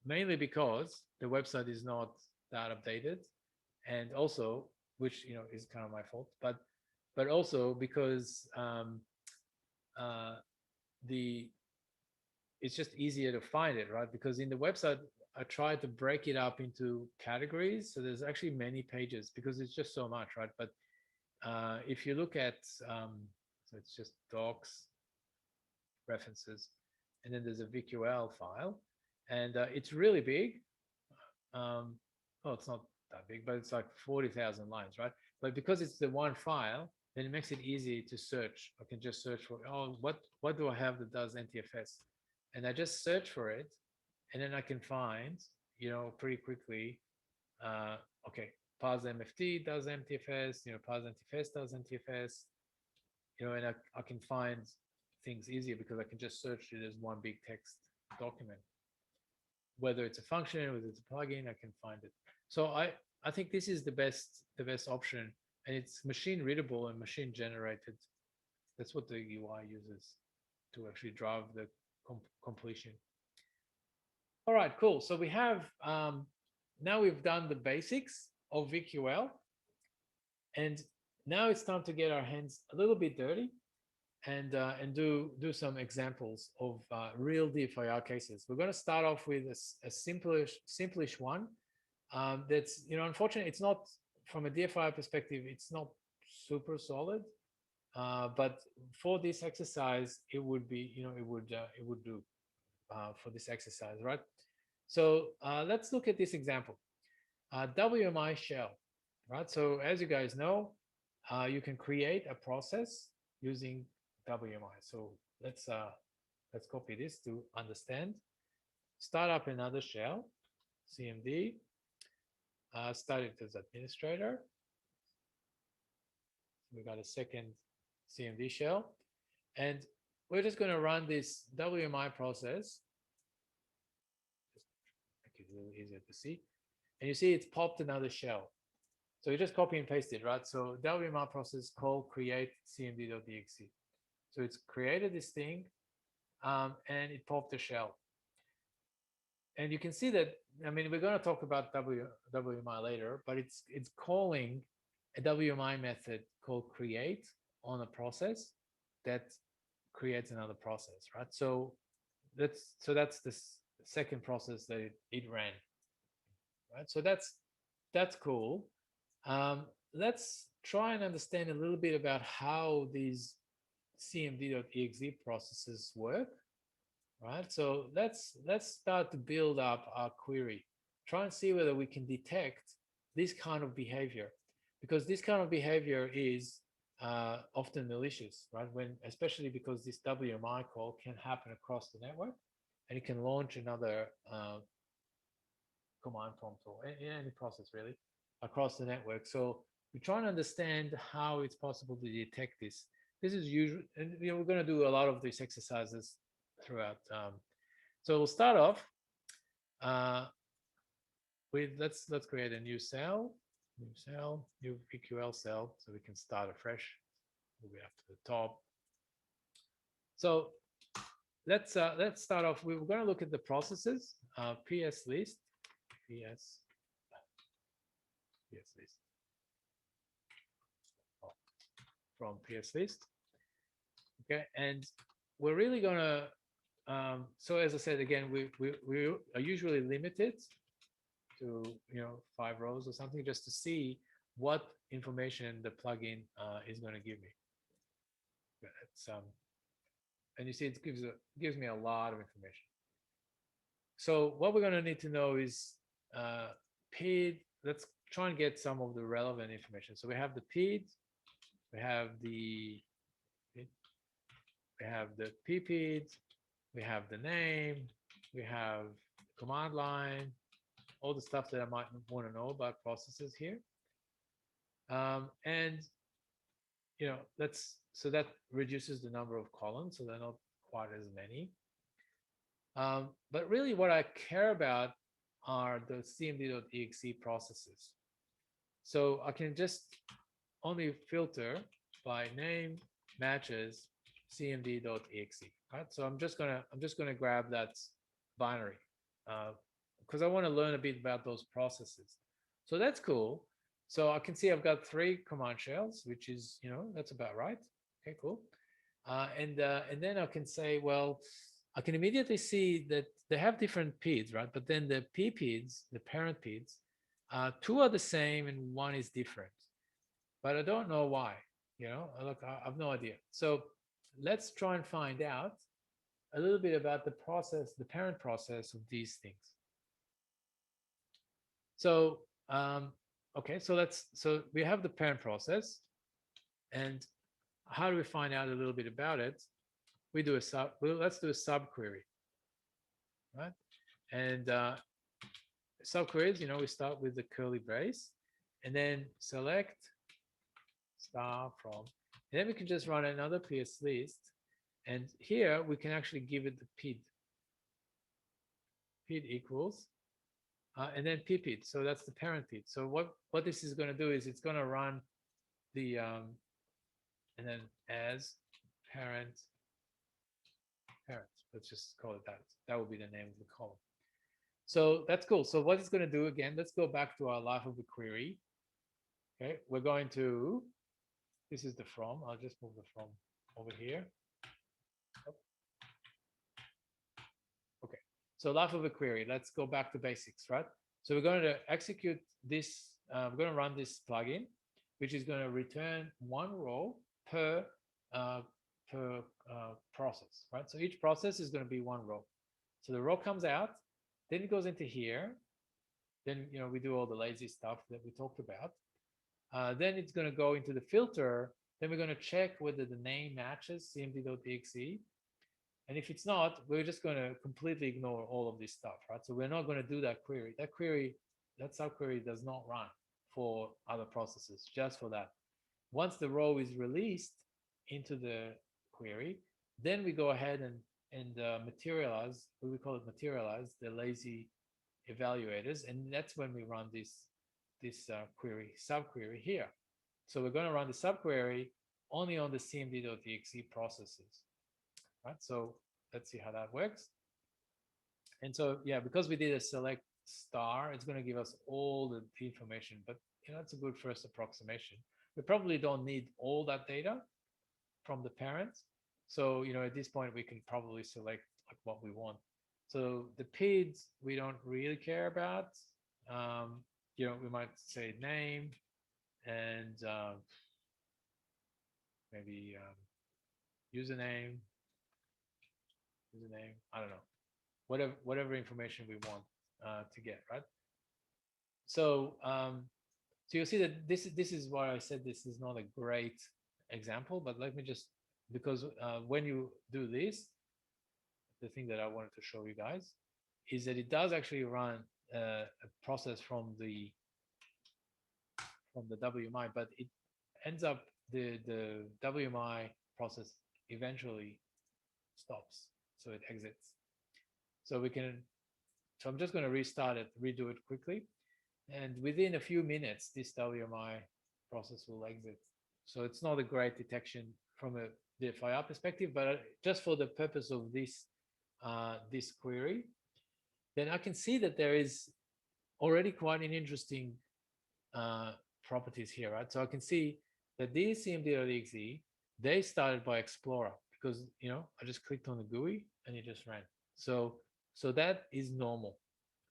mainly because the website is not that updated, and also, which is kind of my fault, but also because it's just easier to find it, right? Because in the website, I tried to break it up into categories. So there's actually many pages because it's just so much, right? But if you look at, so it's just docs, references, and then there's a VQL file, and it's really big. Well, it's not that big, but it's like 40,000 lines, right? But because it's the one file, then it makes it easy to search. I can just search for, what do I have that does NTFS? And I just search for it, and then I can find, pretty quickly, okay, parse MFT does NTFS, parse NTFS does NTFS, and I can find things easier because I can just search it as one big text document. Whether it's a function, whether it's a plugin, I can find it. So I think this is the best option, and it's machine readable and machine generated. That's what the UI uses to actually drive the completion. All right, cool. So we have now we've done the basics of VQL, and now it's time to get our hands a little bit dirty and do some examples of real DFIR cases. We're going to start off with a simplish one. That's unfortunately it's not, from a DFIR perspective, it's not super solid, but for this exercise it would be it would do for this exercise, right? So let's look at this example. Wmi Shell, right? So as you guys know, you can create a process using WMI. So let's copy this to understand. Start up another shell, CMD. Start it as administrator. We got a second CMD shell, and we're just going to run this WMI process. Just make it a little easier to see. And you see it's popped another shell. So you just copy and paste it, right? So WMI process call create cmd.exe. So it's created this thing, and it popped a shell. And you can see that, I mean, we're going to talk about WMI later, but it's calling a WMI method called create on a process that creates another process, right? So that's the second process that it ran, right? So that's cool. Let's try and understand a little bit about how these cmd.exe processes work, right? So let's start to build up our query. Try and see whether we can detect this kind of behavior, because this kind of behavior is often malicious, right? Especially because this WMI call can happen across the network, and it can launch another command prompt or any process really across the network. So we try and understand how it's possible to detect this. This is usual, and we're going to do a lot of these exercises throughout. So we'll start off with let's create a new cell, new VQL cell, so we can start afresh. Move it up to the top. So let's start off. We're going to look at the processes. PS list from PS list. Okay, and we're really going to so as I said again, we are usually limited to 5 rows or something, just to see what information the plugin is going to give me. It's, and you see it gives me a lot of information. So what we're going to need to know is PID. Let's try and get some of the relevant information. So we have the PID, we have the PPID, we have the name, we have the command line, all the stuff that I might want to know about processes here. And so that reduces the number of columns, so they're not quite as many. But really what I care about are the cmd.exe processes. So I can just only filter by name matches cmd.exe, right? So I'm just gonna grab that binary because I want to learn a bit about those processes. So that's cool. So I can see I've got 3 command shells, which is that's about right. Okay, cool. And then I can say, well, I can immediately see that they have different PIDs, right? But then the PPIDs, the parent PIDs, 2 are the same and 1 is different. But I don't know why. Look, I have no idea. So let's try and find out a little bit about the process, the parent process of these things. So okay, so we have the parent process, and how do we find out a little bit about it? We do let's do a subquery, right? And subqueries, we start with the curly brace, and then select star from, and then we can just run another PS list, and here we can actually give it the PID. PID equals, and then PPID. So that's the parent PID. So what this is going to do is it's going to run the and then as parent. Let's just call it that. That will be the name of the column. So that's cool. So what it's going to do again, let's go back to our life of the query. Okay, we're going to, this is the from. I'll just move the from over here. Okay, so life of a query. Let's go back to basics, right? So we're going to execute this. We're going to run this plugin, which is going to return 1 row per process, right? So each process is going to be 1 row. So the row comes out, then it goes into here. Then we do all the lazy stuff that we talked about. Then it's going to go into the filter. Then we're going to check whether the name matches cmd.exe. And if it's not, we're just going to completely ignore all of this stuff, right? So we're not going to do that query. That subquery does not run for other processes, just for that. Once the row is released into the query, then we go ahead and materialize, we call it materialize, the lazy evaluators, and that's when we run this subquery here. So we're going to run the subquery only on the cmd.exe processes, right? So let's see how that works. And so, yeah, because we did a select star, it's going to give us all the information, but that's a good first approximation. We probably don't need all that data from the parents. So, at this point, we can probably select like what we want. So the PIDs, we don't really care about. We might say name and maybe username, I don't know, whatever information we want to get, right? So so you'll see that this is why I said this is not a great example, but let me just, because when you do this, the thing that I wanted to show you guys is that it does actually run a process from the WMI, but it ends up the WMI process eventually stops, so it exits. So I'm just going to restart it, redo it quickly, and within a few minutes, this WMI process will exit. So it's not a great detection from a DFIR perspective, but just for the purpose of this this query, then I can see that there is already quite an interesting properties here, right? So I can see that these cmd.exe, they started by Explorer because I just clicked on the GUI and it just ran. So that is normal.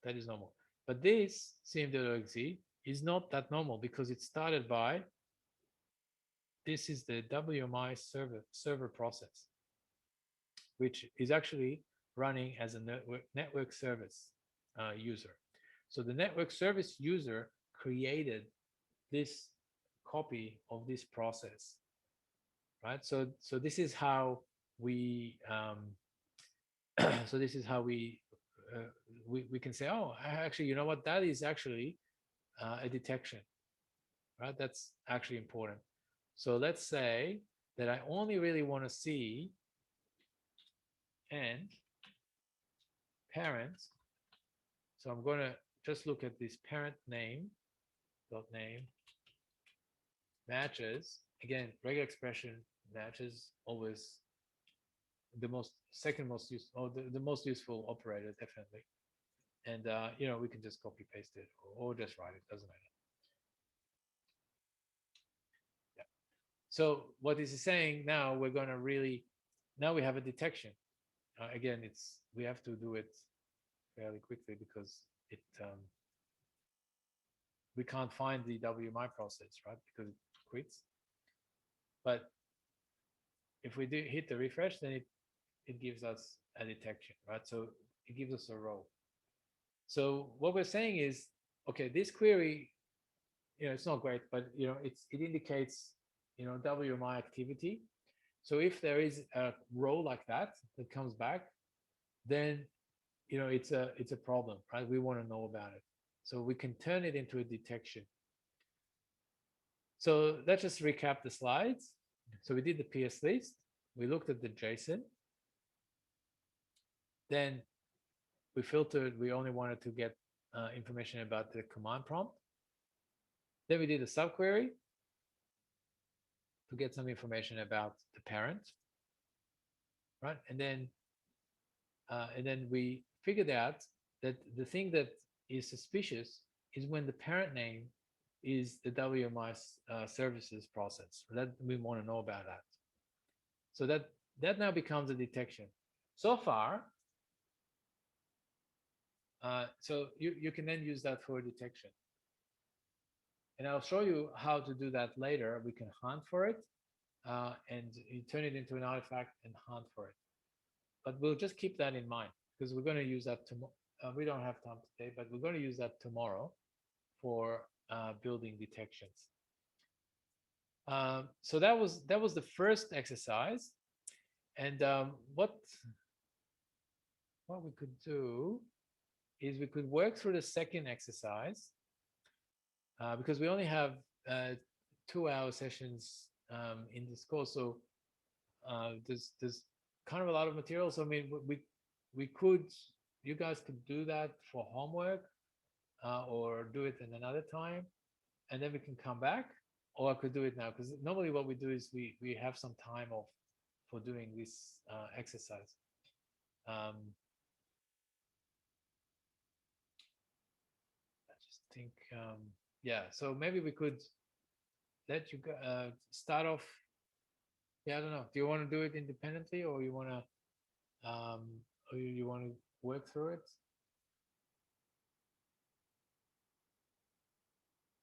That is normal. But this cmd.exe is not that normal because it started by, this is the WMI server process, which is actually running as a network service user. So the network service user created this copy of this process, right? So this is how we so this is how we can say, oh, actually, you know what, that is actually a detection, right? That's actually important. So let's say that I only really want to see and parents. So I'm going to just look at this parent name dot name matches. Again, regular expression matches always the second most useful, or the most useful operator, definitely. And we can just copy paste it or just write it, doesn't matter. Yeah. So what this is saying now, we're going to really, now we have a detection. Again, we have to do it fairly quickly because we can't find the WMI process, right? Because it quits. But if we do hit the refresh, then it gives us a detection, right? So it gives us a row. So what we're saying is, okay, this query, it's not great, but it indicates WMI activity. So if there is a row like that comes back, then it's a problem, right? We want to know about it. So we can turn it into a detection. So let's just recap the slides. So we did the PS list. We looked at the JSON. Then we filtered. We only wanted to get information about the command prompt. Then we did a subquery to get some information about the parent, right? And then we figured out that the thing that is suspicious is when the parent name is the WMI services process. That we want to know about that. So that now becomes a detection. So far, so you can then use that for detection. And I'll show you how to do that later. We can hunt for it and you turn it into an artifact and hunt for it. But we'll just keep that in mind because we're going to use that tomorrow. We don't have time today, but we're going to use that tomorrow for building detections. So that was the first exercise. And what we could do is we could work through the second exercise because we only have 2-hour sessions in this course. So there's kind of a lot of material. So I mean, you guys could do that for homework or do it in another time, and then we can come back, or I could do it now because normally what we do is we have some time off for doing this exercise. I just think, yeah. So maybe we could let you start off. Yeah, I don't know. Do you want to do it independently, or you want to, or you want to work through it?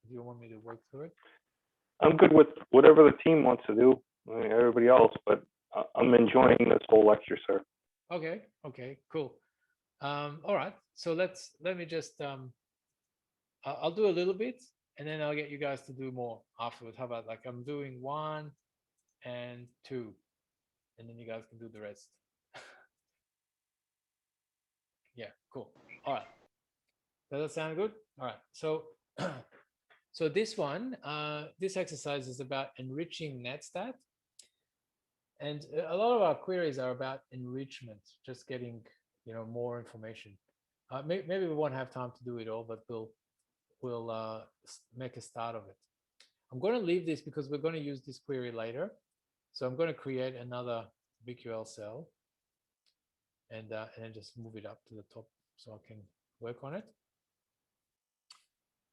Do you want me to work through it? I'm good with whatever the team wants to do, everybody else, but I'm enjoying this whole lecture, sir. Okay. Okay. Cool. All right. So let me just I'll do a little bit, and then I'll get you guys to do more afterwards. How about, like, I'm doing 1 and 2, and then you guys can do the rest. Yeah. Cool. All right. Does that sound good? All right. So so this one, this exercise is about enriching netstat. And a lot of our queries are about enrichment, just getting, more information. Maybe we won't have time to do it all, but we'll make a start of it. I'm going to leave this because we're going to use this query later. So I'm going to create another VQL cell and then just move it up to the top so I can work on it.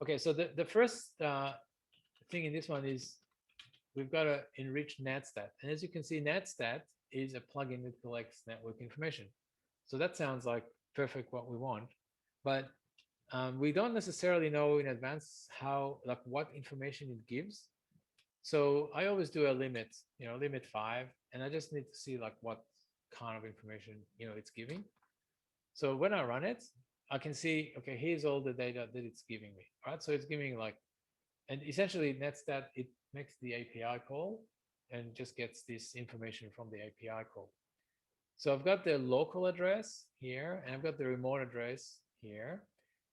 Okay, so the first thing in this one is we've got to enrich netstat. And as you can see, netstat is a plugin that collects network information. So that sounds like perfect what we want, but we don't necessarily know in advance what information it gives. So I always do a limit, limit 5, and I just need to see like what kind of information, it's giving. So when I run it, I can see, okay, here's all the data that it's giving me, right? So it's giving and essentially netstat, it makes the API call and just gets this information from the API call. So I've got the local address here, and I've got the remote address here,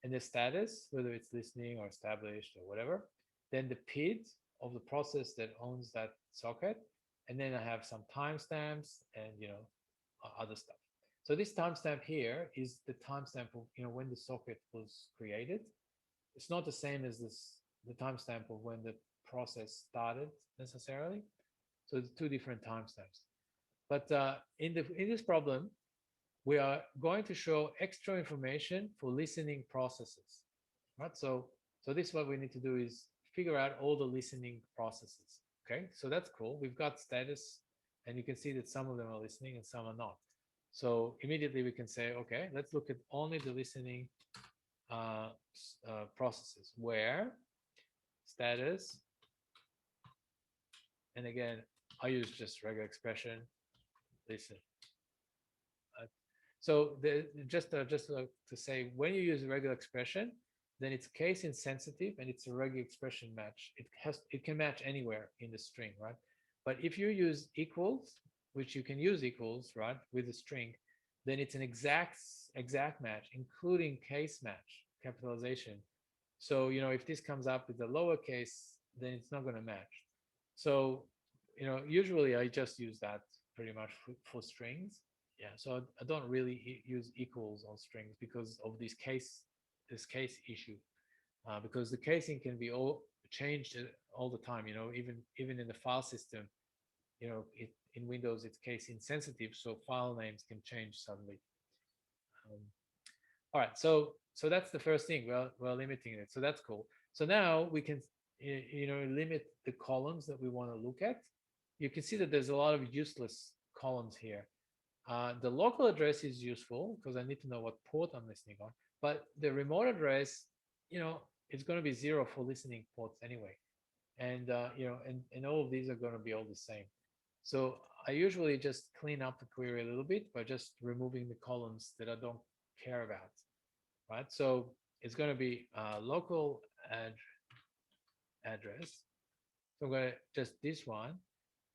and the status, whether it's listening or established or whatever, then the PID of the process that owns that socket, and then I have some timestamps and other stuff. So this timestamp here is the timestamp of when the socket was created. It's not the same as the timestamp of when the process started necessarily. So it's 2 different timestamps. But in this problem, we are going to show extra information for listening processes, right? So this is what we need to do is figure out all the listening processes. Okay, so that's cool. We've got status, and you can see that some of them are listening and some are not. So immediately we can say, okay, let's look at only the listening processes where status, and again, I use just regular expression, listen. So just to say, when you use a regular expression, then it's case insensitive and it's a regular expression match. It can match anywhere in the string, right? But if you use equals, which you can use equals, right, with a string, then it's an exact match, including case match, capitalization. So if this comes up with a lowercase, then it's not going to match. So usually I just use that pretty much for strings. Yeah, so I don't really use equals on strings because of this case issue, because the casing can be all changed all the time. Even in the file system, in Windows it's case insensitive, so file names can change suddenly. All right, so that's the first thing. We're limiting it, so that's cool. So now we can limit the columns that we want to look at. You can see that there's a lot of useless columns here. The local address is useful because I need to know what port I'm listening on, but the remote address, it's going to be 0 for listening ports anyway. And, and all of these are going to be all the same. So I usually just clean up the query a little bit by just removing the columns that I don't care about, right? So it's going to be local address. So I'm going to just this one.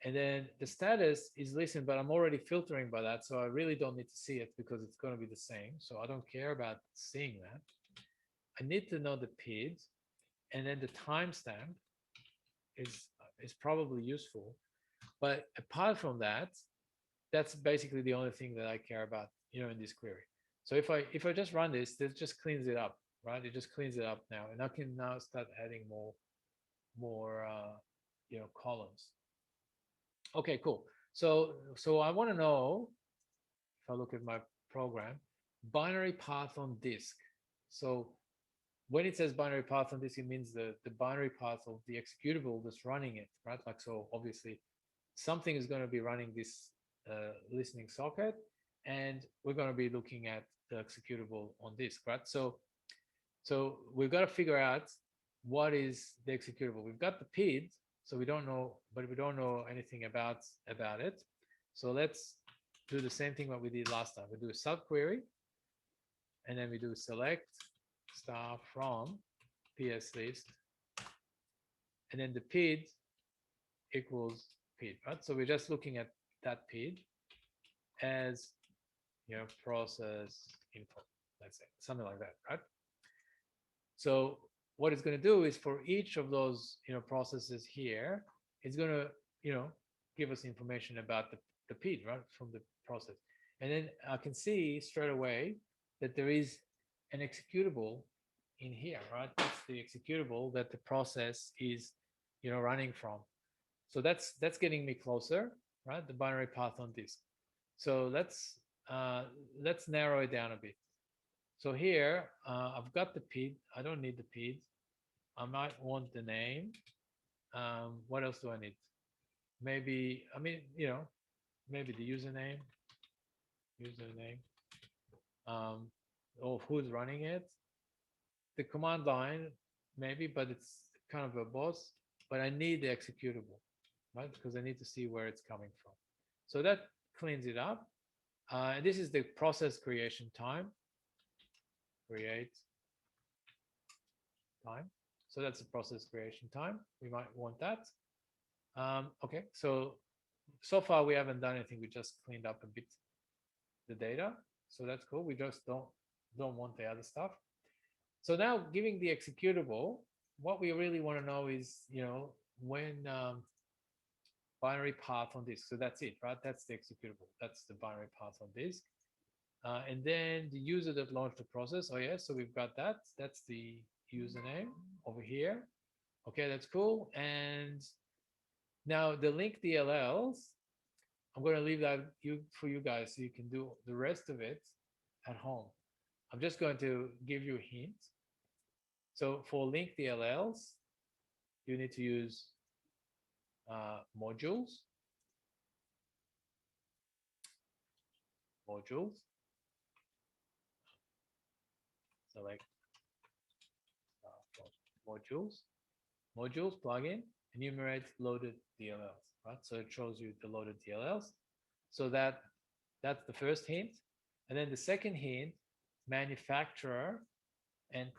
And then the status is listen, but I'm already filtering by that. So I really don't need to see it because it's going to be the same. So I don't care about seeing that. I need to know the PID, and then the timestamp is probably useful. But apart from that, that's basically the only thing that I care about, in this query. So if I just run this, this just cleans it up, right? It just cleans it up now, and I can now start adding more columns. Okay, cool. So I want to know, if I look at my program, binary path on disk. So when it says binary path on disk, it means the binary path of the executable that's running it, right? Like, so obviously something is going to be running this listening socket, and we're going to be looking at the executable on disk, right? So we've got to figure out what is the executable. We've got the PID, so we don't know, but we don't know anything about it. So let's do the same thing what we did last time. We do a subquery, and then we do select star from PS list, and then the PID equals PID, right? So we're just looking at that PID as, you know, process info, let's say, something like that, right? So what it's going to do is for each of those, you know, processes here, it's going to, you know, give us information about the PID, right, from the process. And then I can see straight away that there is an executable in here, right? That's the executable that the process is, you know, running from. So that's getting me closer, right? The binary path on disk. So let's narrow it down a bit. So here I've got the PID. I don't need the PID. I might want the name. What else do I need? Maybe, I mean, you know, maybe the username, or who's running it. The command line, maybe, but it's kind of verbose. But I need the executable, right? Because I need to see where it's coming from. So that cleans it up. And this is the process creation time. Create time. So that's the process creation time. We might want that. Okay, so far we haven't done anything. We just cleaned up a bit the data. So that's cool. We just don't want the other stuff. So now giving the executable, what we really want to know is, you know, when binary path on disk. So that's it, right? That's the executable. That's the binary path on disk. And then the user that launched the process. Oh yeah, so we've got that. That's the username over here. Okay, that's cool. And now the link DLLs, I'm going to leave that for you guys so you can do the rest of it at home. I'm just going to give you a hint. So for link DLLs, you need to use modules. Select modules plugin, enumerate loaded DLLs, right? So it shows you the loaded DLLs. So that's the first hint. And then the second hint, manufacturer and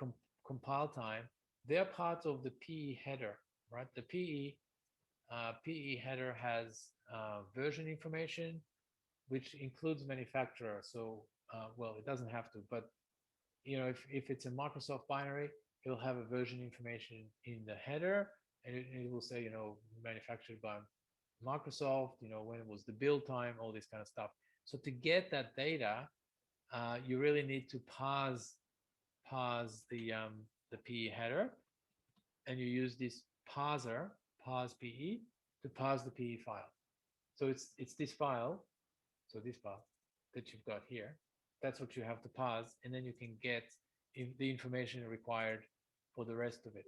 compile time, they're part of the PE header, right? The PE header has version information, which includes manufacturer. So, well, it doesn't have to, but you know, if it's a Microsoft binary, it'll have a version information in the header, and it will say, you know, manufactured by Microsoft, you know, when it was the build time, all this kind of stuff. So to get that data, you really need to parse the PE header, and you use this parser, parse PE, to parse the PE file. So it's this file, so this file that you've got here. That's what you have to parse, and then you can get the information required for the rest of it.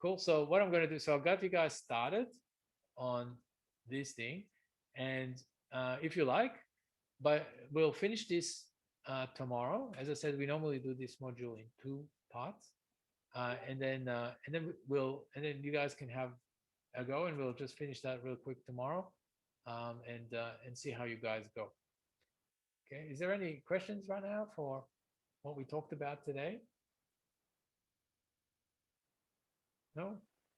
Cool. So what I'm going to do, so I've got you guys started on this thing, and if you like, but we'll finish this tomorrow. As I said, we normally do this module in 2 parts, and then you guys can have a go, and we'll just finish that real quick tomorrow, and see how you guys go. Okay. Is there any questions right now for what we talked about today? No?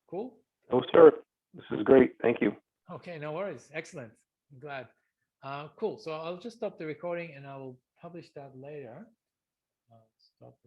Cool. No, sir. This is great. Thank you. Okay, no worries. Excellent. I'm glad. Cool. So I'll just stop the recording and I will publish that later. Stop.